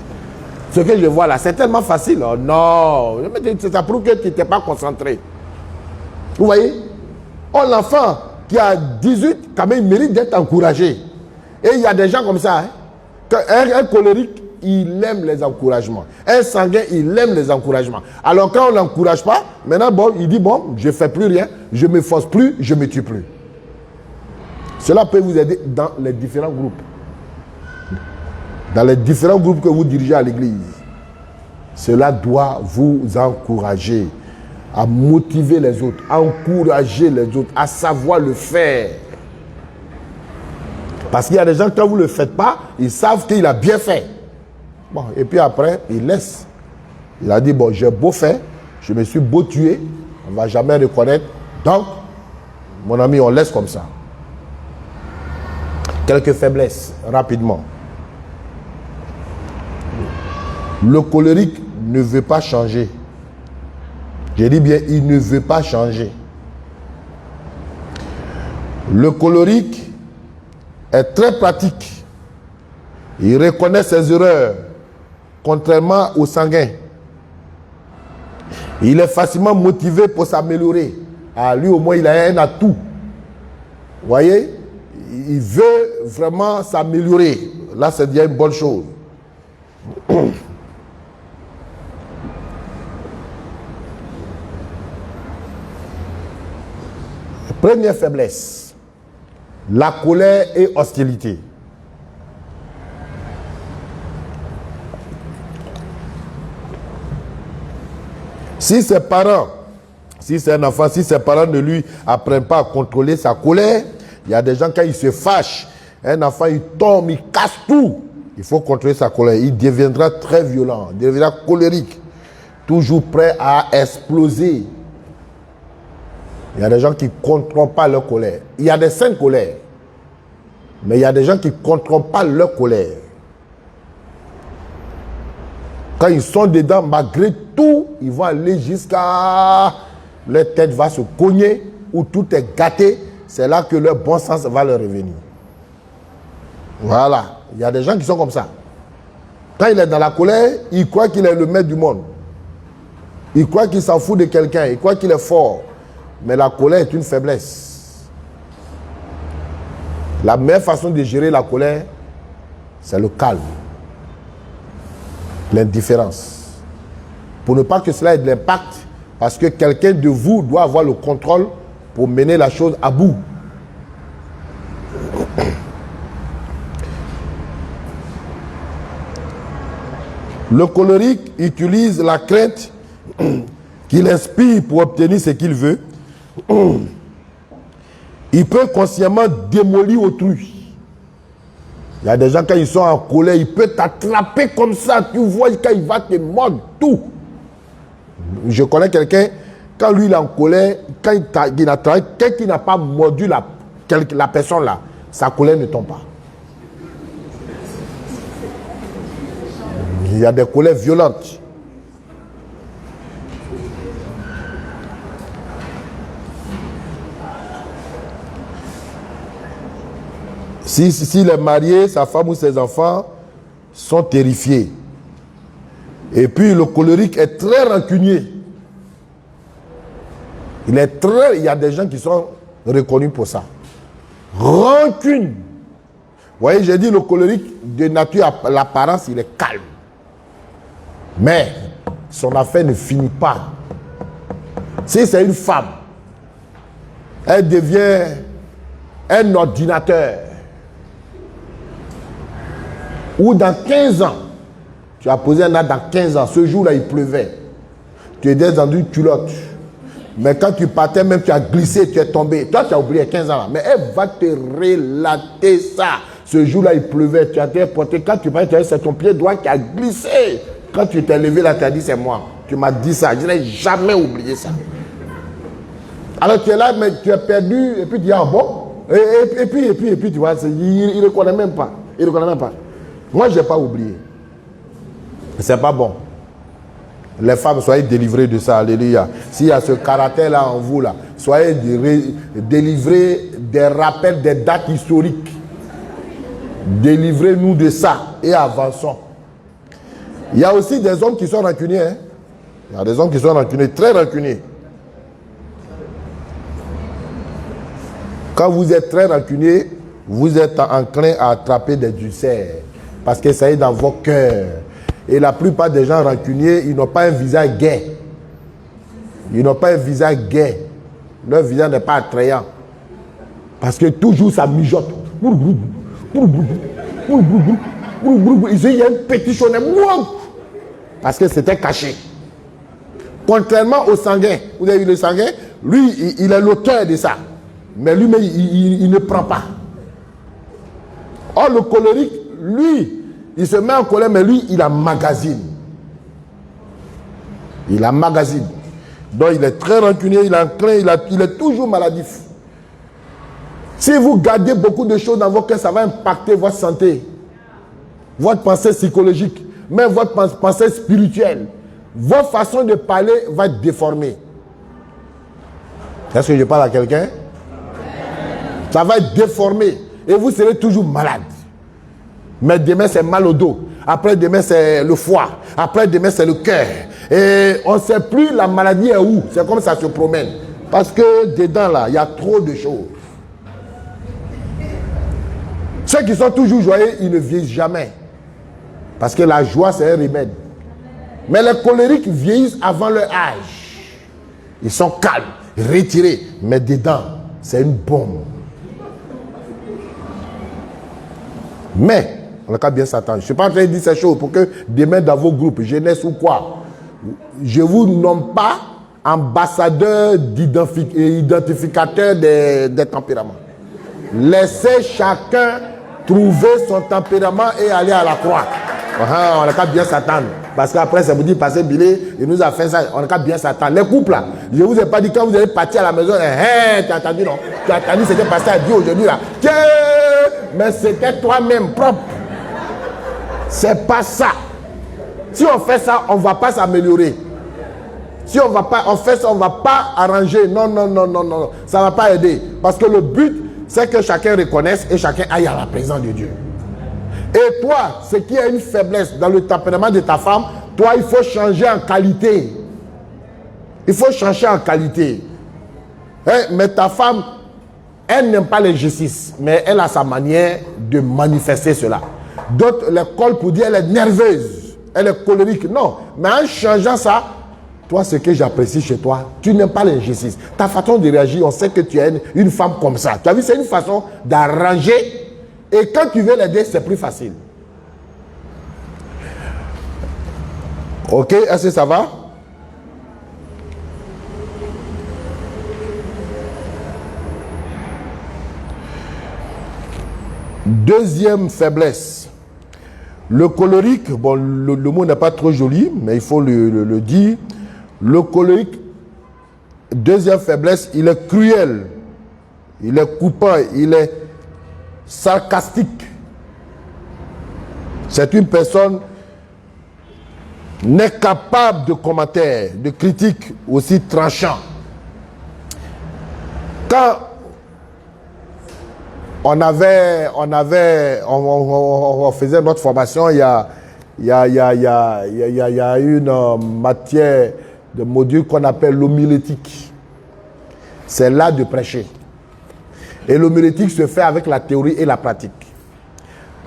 Ce que je vois là, c'est tellement facile. Oh, non, ça prouve que tu n'étais pas concentré. Vous voyez? Oh, l'enfant qui a 18, quand même, il mérite d'être encouragé. Et il y a des gens comme ça, hein? Un colérique, il aime les encouragements. Un sanguin, il aime les encouragements. Alors quand on ne l'encourage pas, maintenant, bon, il dit, bon, je ne fais plus rien, je ne me force plus, je ne me tue plus. Cela peut vous aider dans les différents groupes. Dans les différents groupes que vous dirigez à l'église. Cela doit vous encourager à motiver les autres, à encourager les autres, à savoir le faire. Parce qu'il y a des gens, quand vous ne le faites pas, ils savent qu'il a bien fait. Bon, et puis après, il laisse. Il a dit, bon, j'ai beau faire, je me suis beau tuer, on ne va jamais reconnaître Donc, mon ami, on laisse comme ça. Quelques faiblesses, rapidement. Le colérique ne veut pas changer. Je dis bien, il ne veut pas changer. Le colérique est très pratique. Il reconnaît ses erreurs, contrairement au sanguin. Il est facilement motivé pour s'améliorer. Ah, lui, au moins, il a un atout. Vous voyez? Il veut vraiment s'améliorer. Là, c'est déjà une bonne chose. Première faiblesse, la colère et hostilité. Si ses parents, si c'est un enfant, si ses parents ne lui apprennent pas à contrôler sa colère, il y a des gens, quand ils se fâchent, un enfant, il tombe, il casse tout. Il faut contrôler sa colère. Il deviendra très violent, il deviendra colérique, toujours prêt à exploser. Il y a des gens qui ne contrôlent pas leur colère. Il y a des saintes colères. Mais il y a des gens qui ne contrôlent pas leur colère. Quand ils sont dedans, malgré tout, ils vont aller jusqu'à... Leur tête va se cogner, ou tout est gâté. C'est là que leur bon sens va leur revenir. Voilà. Il y a des gens qui sont comme ça. Quand il est dans la colère, il croit qu'il est le maître du monde. Il croit qu'il s'en fout de quelqu'un. Il croit qu'il est fort. Mais la colère est une faiblesse. La meilleure façon de gérer la colère, c'est le calme. L'indifférence. Pour ne pas que cela ait de l'impact, parce que quelqu'un de vous doit avoir le contrôle pour mener la chose à bout. Le colérique utilise la crainte qu'il inspire pour obtenir ce qu'il veut. Il peut consciemment démolir autrui. Il y a des gens, quand ils sont en colère, il peut t'attraper comme ça. Tu vois, quand il va te mordre tout. Je connais quelqu'un, quand lui il est en colère, quand il attrape, quelqu'un qui n'a pas mordu la personne là, sa colère ne tombe pas. Il y a des colères violentes. S'il est marié, sa femme ou ses enfants sont terrifiés. Et puis le colérique est très rancunier. Il y a des gens qui sont reconnus pour ça. Rancune. Vous voyez, j'ai dit le colérique, de nature à l'apparence, il est calme. Mais son affaire ne finit pas. Si c'est une femme, elle devient un ordinateur. Ou dans 15 ans, tu as posé un acte dans 15 ans, ce jour-là il pleuvait. Tu étais dans une culotte. Mais quand tu partais, même tu as glissé, tu es tombé. Toi, tu as oublié 15 ans là. Mais elle va te relater ça. Ce jour-là, il pleuvait, tu as été porté. Quand tu partais, c'est ton pied droit qui a glissé. Quand tu t'es levé là, tu as dit c'est moi. Tu m'as dit ça. Je n'ai jamais oublié ça. Alors tu es là, mais tu es perdu. Et puis tu dis, ah bon? Et puis tu vois, il ne reconnaît même pas. Il ne reconnaît même pas. Moi, je n'ai pas oublié. C'est pas bon. Les femmes, soyez délivrées de ça. Alléluia. S'il y a ce caractère-là en vous, là, soyez délivrés des rappels des dates historiques. Délivrez-nous de ça et avançons. Il y a aussi des hommes qui sont rancuniers. Hein? Il y a des hommes qui sont rancuniers, très rancuniers. Quand vous êtes très rancunier, vous êtes enclin à attraper des ulcères. Parce que ça est dans vos cœurs. Et la plupart des gens rancuniers, ils n'ont pas un visage gai. Ils n'ont pas un visage gai. Leur visage n'est pas attrayant. Parce que toujours ça mijote. Il y a un petit chonnet. Parce que c'était caché. Contrairement au sanguin. Vous avez vu le sanguin? Lui, il est l'auteur de ça. Mais lui-même, il ne prend pas. Or, le colérique, lui, il se met en colère, mais lui, il emmagasine. Il emmagasine. Donc il est très rancunier, il est enclin, il est toujours maladif. Si vous gardez beaucoup de choses dans votre cœur, ça va impacter votre santé, votre pensée psychologique, même votre pensée spirituelle. Votre façon de parler va être déformée. Est-ce que je parle à quelqu'un? Ça va être déformé et vous serez toujours malade. Mais demain c'est mal au dos. Après demain c'est le foie. Après demain c'est le cœur. Et on ne sait plus la maladie est où. C'est comme ça se promène. Parce que dedans là, il y a trop de choses. Ceux qui sont toujours joyeux, ils ne vieillissent jamais. Parce que la joie c'est un remède. Mais les colériques vieillissent avant leur âge. Ils sont calmes, retirés. Mais dedans, c'est une bombe. Mais, on n'a qu'à bien s'attendre. Je ne suis pas en train de dire ces choses pour que demain dans vos groupes, jeunesse ou quoi, je ne vous nomme pas ambassadeur identificateur des tempéraments. Laissez chacun trouver son tempérament et aller à la croix. On n'a qu'à bien s'attendre. Parce qu'après, ça vous dit, passer Billy, il nous a fait ça, on n'a qu'à bien s'attendre. Les couples là, je ne vous ai pas dit quand vous allez partir à la maison, tu as entendu non? Tu as entendu ce que pasteur a dit aujourd'hui là. Mais c'était toi-même propre. C'est pas ça. Si on fait ça, on ne va pas s'améliorer. Si on fait ça, on ne va pas arranger. Non. Ça ne va pas aider. Parce que le but, c'est que chacun reconnaisse et chacun aille à la présence de Dieu. Et toi, ce qui est une faiblesse dans le tempérament de ta femme, toi, il faut changer en qualité. Il faut changer en qualité. Mais ta femme, elle n'aime pas l'exercice, mais elle a sa manière de manifester cela. D'autres les collent pour dire elle est nerveuse, elle est colérique. Non, mais en changeant ça, toi, ce que j'apprécie chez toi, tu n'aimes pas l'exercice. Ta façon de réagir, on sait que tu es une femme comme ça. Tu as vu, c'est une façon d'arranger. Et quand tu veux l'aider, c'est plus facile. Ok, est-ce que ça va? Deuxième faiblesse. Le colérique, bon, le mot n'est pas trop joli, mais il faut le dire. Le colérique, deuxième faiblesse, il est cruel, il est coupant, il est sarcastique. C'est une personne n'est capable de commentaires, de critiques aussi tranchants. Quand on faisait notre formation, il y a une matière de module qu'on appelle l'homilétique. C'est l'art de prêcher. Et l'homilétique se fait avec la théorie et la pratique.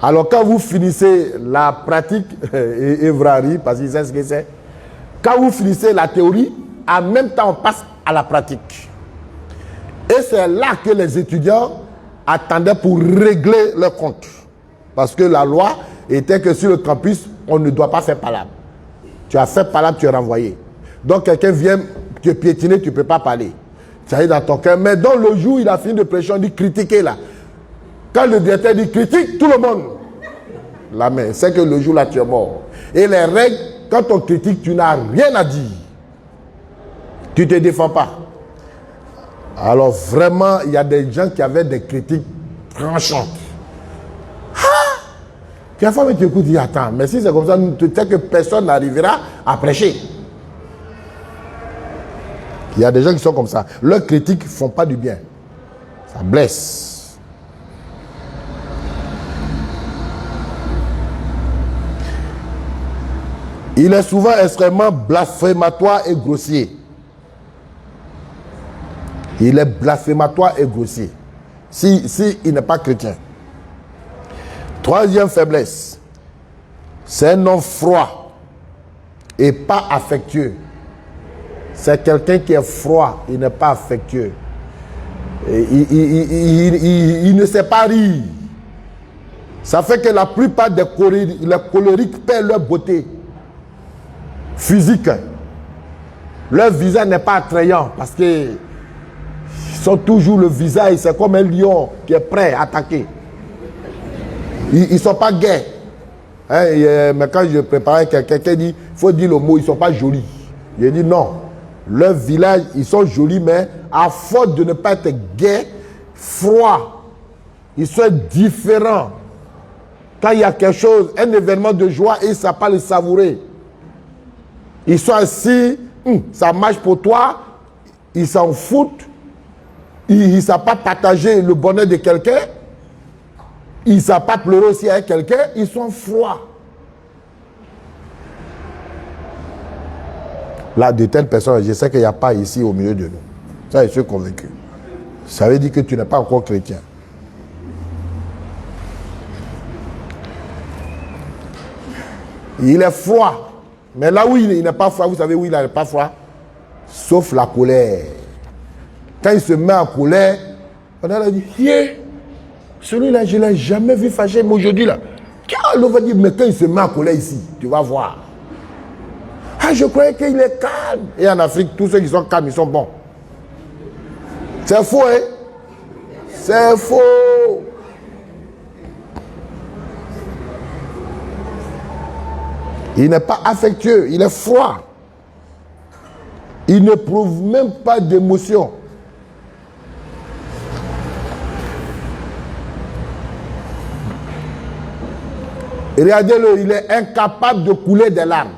Alors quand vous finissez la pratique, et Evrari, parce qu'il sait ce que c'est, quand vous finissez la théorie, en même temps on passe à la pratique. Et c'est là que les étudiants attendaient pour régler leur compte. Parce que la loi était que sur le campus, on ne doit pas faire palabre. Tu as fait palabre, tu es renvoyé. Donc quelqu'un vient te piétiner, tu ne peux pas parler. Ça est dans ton cœur. Mais dans le jour, il a fini de prêcher, on dit critiquer là. Quand le directeur dit critique, tout le monde, la main, c'est que le jour là, tu es mort. Et les règles, quand on critique, tu n'as rien à dire. Tu ne te défends pas. Alors vraiment, il y a des gens qui avaient des critiques tranchantes. Quelquefois, tu écoutes, tu dis, attends, mais si c'est comme ça, tu sais que personne n'arrivera à prêcher. Il y a des gens qui sont comme ça. Leurs critiques ne font pas du bien. Ça blesse. Il est souvent extrêmement blasphématoire et grossier. Il est blasphématoire et grossier. Si il n'est pas chrétien. Troisième faiblesse. C'est un homme froid et pas affectueux. C'est quelqu'un qui est froid, il n'est pas affectueux. Il ne sait pas rire. Ça fait que la plupart des colériques perdent leur beauté physique. Leur visage n'est pas attrayant parce que ils sont toujours le visage, c'est comme un lion qui est prêt à attaquer. Ils ne sont pas gais. Mais quand je préparais quelqu'un dit, il faut dire le mot, ils ne sont pas jolis. J'ai dit non. Leurs villages, ils sont jolis, mais à force de ne pas être gais, froids, ils sont différents. Quand il y a quelque chose, un événement de joie, ils ne savent pas le savourer. Ils sont assis, ça marche pour toi, ils s'en foutent. Ils ne savent pas partager le bonheur de quelqu'un. Ils ne savent pas pleurer aussi avec quelqu'un. Ils sont froids. Là, de telles personnes, je sais qu'il n'y a pas ici au milieu de nous. Ça, je suis convaincu. Ça veut dire que tu n'es pas encore chrétien. Il est froid. Mais là où il n'est pas froid, vous savez où il n'est pas froid? Sauf la colère. Quand il se met en colère, on a dit, celui-là, je ne l'ai jamais vu fâché, mais aujourd'hui, là, on va dire, mais quand il se met en colère ici, tu vas voir. Ah, je croyais qu'il est calme. Et en Afrique, tous ceux qui sont calmes, ils sont bons. C'est faux, hein? C'est faux. Il n'est pas affectueux, il est froid. Il ne prouve même pas d'émotion. Regardez-le, il est incapable de couler des larmes.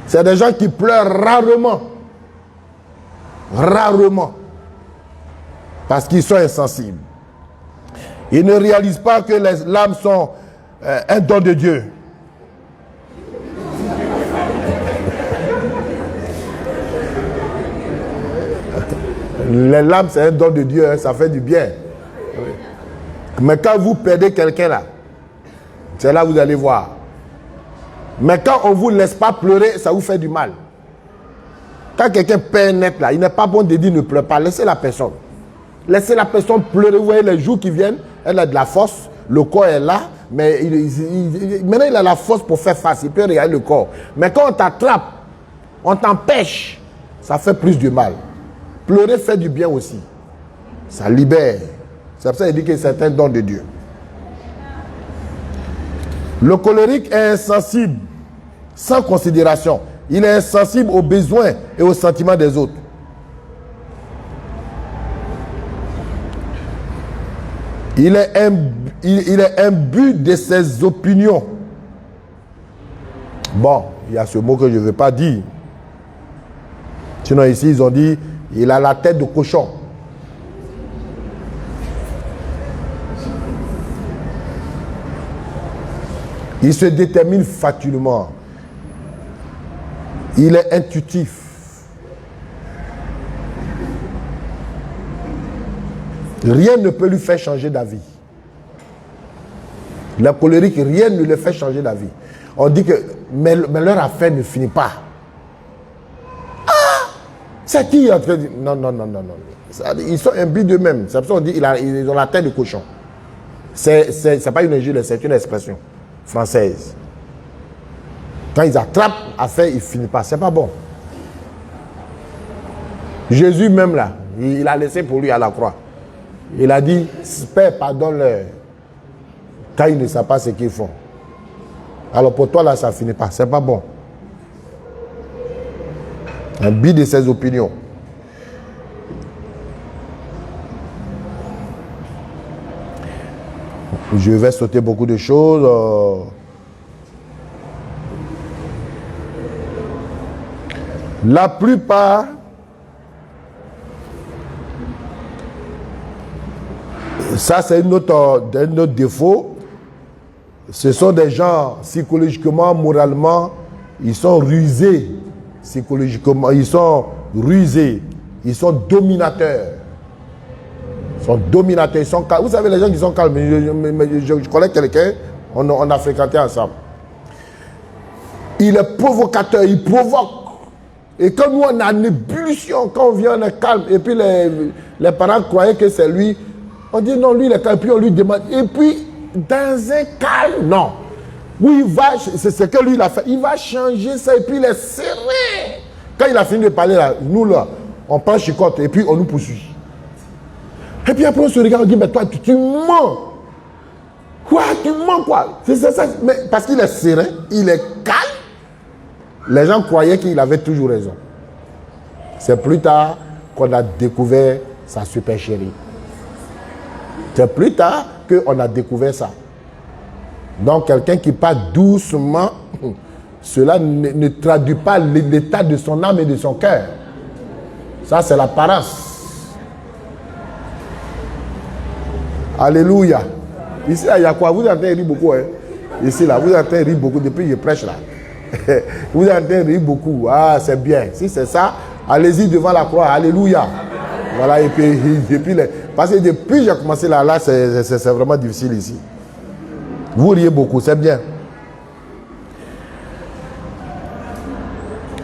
C'est des gens qui pleurent rarement. Rarement. Parce qu'ils sont insensibles. Ils ne réalisent pas que les larmes sont un don de Dieu. Les larmes, c'est un don de Dieu, hein, ça fait du bien. Mais quand vous perdez quelqu'un là, c'est là que vous allez voir. Mais quand on ne vous laisse pas pleurer, ça vous fait du mal. Quand quelqu'un perd net là, il n'est pas bon de dire ne pleure pas. Laissez la personne. Laissez la personne pleurer. Vous voyez les jours qui viennent, elle a de la force, le corps est là, mais maintenant il a la force pour faire face. Il peut regarder le corps. Mais quand on t'attrape, on t'empêche, ça fait plus du mal. Pleurer fait du bien aussi. Ça libère. C'est pour ça qu'il dit que c'est un don de Dieu. Le colérique est insensible, sans considération. Il est insensible aux besoins et aux sentiments des autres. Il est imbu de ses opinions. Bon, il y a ce mot que je ne veux pas dire. Sinon ici, ils ont dit, il a la tête de cochon. Il se détermine facilement. Il est intuitif. Rien ne peut lui faire changer d'avis. Le colérique, rien ne le fait changer d'avis. On dit que, mais leur affaire ne finit pas. Ah! C'est qui en train de dire? Non, non, non, non, non. Ils sont imbus d'eux-mêmes. C'est pour ça qu'on dit ils ont la tête de cochon. C'est pas une injure, c'est une expression française. Quand ils attrapent affaire, ils finissent pas. C'est pas bon. Jésus même là, il a laissé pour lui à la croix. Il a dit, Père, pardonne-leur. Quand ils ne savent pas ce qu'ils font. Alors pour toi là, ça finit pas. C'est pas bon. Un but de ses opinions. Je vais sauter beaucoup de choses. La plupart ça c'est un autre défaut. Ce sont des gens psychologiquement, moralement, ils sont rusés. Psychologiquement, ils sont rusés. Ils sont dominateurs. Ils sont dominateurs. Ils sont calmes. Vous savez, les gens qui sont calmes, je connais quelqu'un, on a fréquenté ensemble. Il est provocateur, il provoque. Et quand nous on a une ébullition, quand on vient, on est calme. Et puis les parents croyaient que c'est lui. On dit non, lui il est calme, puis on lui demande. Et puis, dans un calme, non. Oui, il va, c'est ce que lui il a fait. Il va changer ça et puis il est serré. Quand il a fini de parler, là, nous là, on prend chicotte et puis on nous poursuit. Et puis après on se regarde, on dit, mais toi, tu mens. Quoi? Tu mens quoi? C'est ça. Mais parce qu'il est serein, il est calme. Les gens croyaient qu'il avait toujours raison. C'est plus tard qu'on a découvert sa supercherie. C'est plus tard qu'on a découvert ça. Donc, quelqu'un qui parle doucement, cela ne traduit pas l'état de son âme et de son cœur. Ça, c'est l'apparence. Alléluia. Ici, là, il y a quoi? Vous entendez rire beaucoup, hein? Ici, là, vous entendez rire beaucoup depuis que je prêche, là. Vous entendez rire beaucoup. Ah, c'est bien. Si c'est ça, allez-y devant la croix. Alléluia. Voilà, et puis parce que depuis que j'ai commencé là, c'est vraiment difficile ici. Vous riez beaucoup, c'est bien.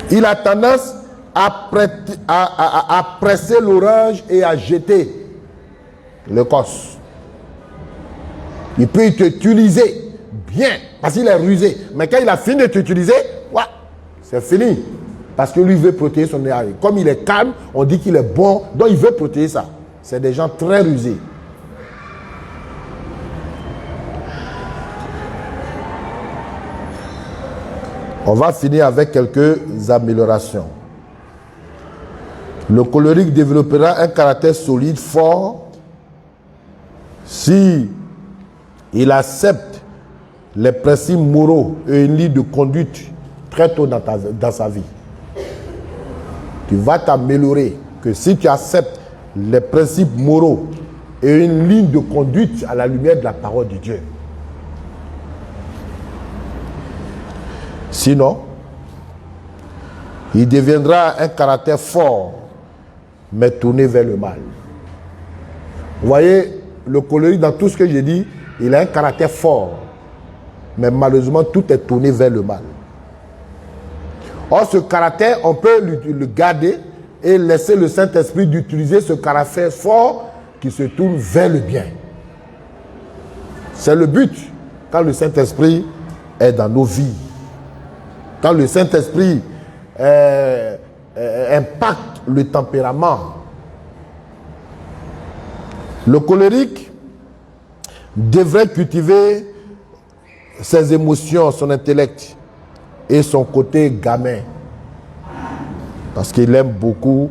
Il a tendance à presser l'orange et à jeter l'écorce. Il peut t'utiliser bien, parce qu'il est rusé. Mais quand il a fini de t'utiliser, ouais, c'est fini. Parce que lui veut protéger son égard. Comme il est calme, on dit qu'il est bon, donc il veut protéger ça. C'est des gens très rusés. On va finir avec quelques améliorations. Le colérique développera un caractère solide, fort, si il accepte les principes moraux et une ligne de conduite très tôt dans sa vie. Tu vas t'améliorer que si tu acceptes les principes moraux et une ligne de conduite à la lumière de la parole de Dieu. Sinon, il deviendra un caractère fort, mais tourné vers le mal. Vous voyez, le colérique, dans tout ce que j'ai dit, il a un caractère fort, mais malheureusement, tout est tourné vers le mal. Or, ce caractère, on peut le garder et laisser le Saint-Esprit d'utiliser ce caractère fort qui se tourne vers le bien. C'est le but quand le Saint-Esprit est dans nos vies. Quand le Saint-Esprit impacte le tempérament. Le colérique devrait cultiver ses émotions, son intellect et son côté gamin. Parce qu'il aime beaucoup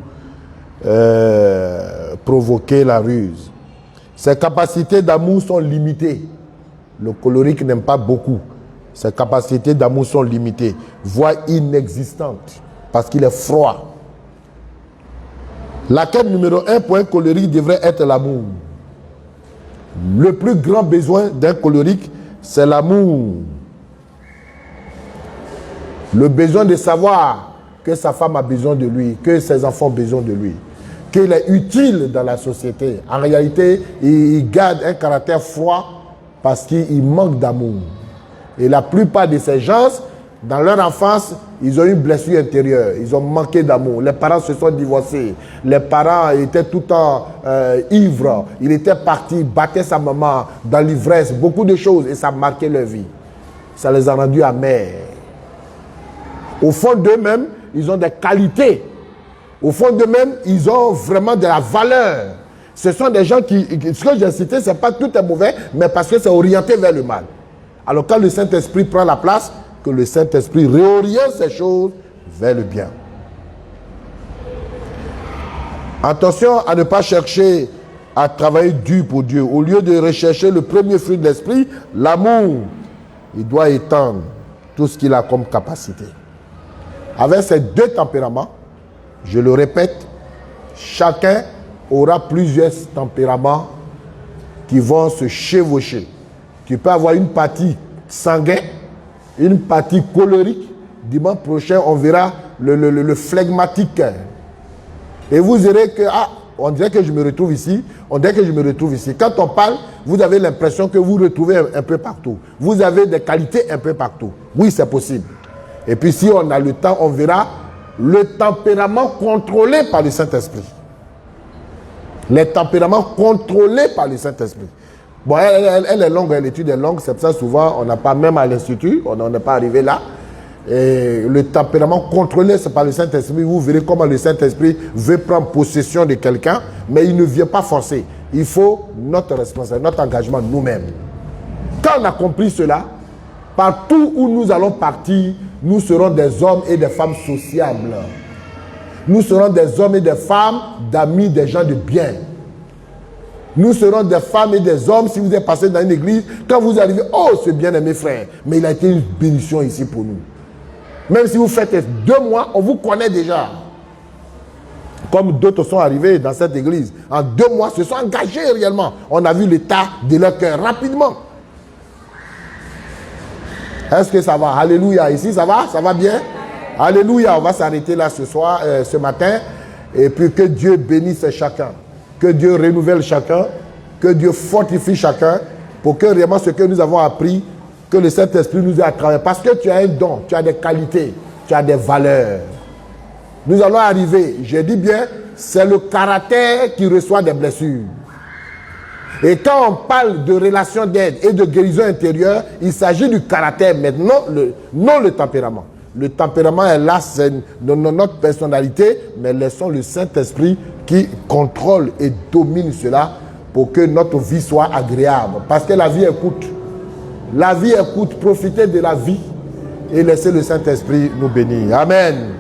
provoquer la ruse. Ses capacités d'amour sont limitées. Le colérique n'aime pas beaucoup. Ses capacités d'amour sont limitées, voire inexistantes, parce qu'il est froid. La quête numéro 1 pour un colérique devrait être l'amour. Le plus grand besoin d'un colérique, c'est l'amour. Le besoin de savoir que sa femme a besoin de lui, que ses enfants ont besoin de lui, qu'il est utile dans la société. En réalité, il garde un caractère froid parce qu'il manque d'amour. Et la plupart de ces gens, dans leur enfance, ils ont eu une blessure intérieure. Ils ont manqué d'amour. Les parents se sont divorcés. Les parents étaient tout le temps ivres. Il était parti, battait sa maman dans l'ivresse. Beaucoup de choses. Et ça a marqué leur vie. Ça les a rendus amers. Au fond d'eux-mêmes, ils ont des qualités. Au fond d'eux-mêmes, ils ont vraiment de la valeur. Ce sont des gens qui... Ce que j'ai cité, ce n'est pas tout est mauvais, mais parce que c'est orienté vers le mal. Alors quand le Saint-Esprit prend la place, que le Saint-Esprit réoriente ces choses vers le bien. Attention à ne pas chercher à travailler dur pour Dieu. Au lieu de rechercher le premier fruit de l'Esprit, l'amour, il doit étendre tout ce qu'il a comme capacité. Avec ces deux tempéraments, je le répète, chacun aura plusieurs tempéraments qui vont se chevaucher. Tu peux avoir une partie sanguine, une partie colérique. Dimanche prochain, on verra le flegmatique. Et vous verrez que, on dirait que je me retrouve ici, on dirait que je me retrouve ici. Quand on parle, vous avez l'impression que vous retrouvez un peu partout. Vous avez des qualités un peu partout. Oui, c'est possible. Et puis si on a le temps, on verra le tempérament contrôlé par le Saint-Esprit. Les tempéraments contrôlés par le Saint-Esprit. Bon, elle est longue, l'étude est longue, c'est pour ça souvent on n'a pas, même à l'institut, on n'est pas arrivé là. Et le tempérament contrôlé, c'est par le Saint-Esprit. Vous verrez comment le Saint-Esprit veut prendre possession de quelqu'un, mais il ne vient pas forcer. Il faut notre responsabilité, notre engagement nous-mêmes. Quand on a compris cela, partout où nous allons partir, nous serons des hommes et des femmes sociables. Nous serons des hommes et des femmes d'amis, des gens de bien. Nous serons des femmes et des hommes, si vous êtes passé dans une église, quand vous arrivez, oh, ce bien-aimé frère, mais il a été une bénédiction ici pour nous. Même si vous faites 2 mois, on vous connaît déjà. Comme d'autres sont arrivés dans cette église, en 2 mois, se sont engagés réellement. On a vu l'état de leur cœur rapidement. Est-ce que ça va? Alléluia. Ici, ça va? Ça va bien? Alléluia. On va s'arrêter là ce soir, ce matin. Et puis que Dieu bénisse chacun. Que Dieu renouvelle chacun. Que Dieu fortifie chacun. Pour que réellement ce que nous avons appris, que le Saint-Esprit nous ait à travers. Parce que tu as un don, tu as des qualités, tu as des valeurs. Nous allons arriver, je dis bien, c'est le caractère qui reçoit des blessures. Et quand on parle de relation d'aide et de guérison intérieure, il s'agit du caractère, mais non le tempérament. Le tempérament est là, c'est notre personnalité, mais laissons le Saint-Esprit qui contrôle et domine cela pour que notre vie soit agréable. Parce que la vie est courte. La vie est courte, profitez de la vie et laissez le Saint-Esprit nous bénir. Amen.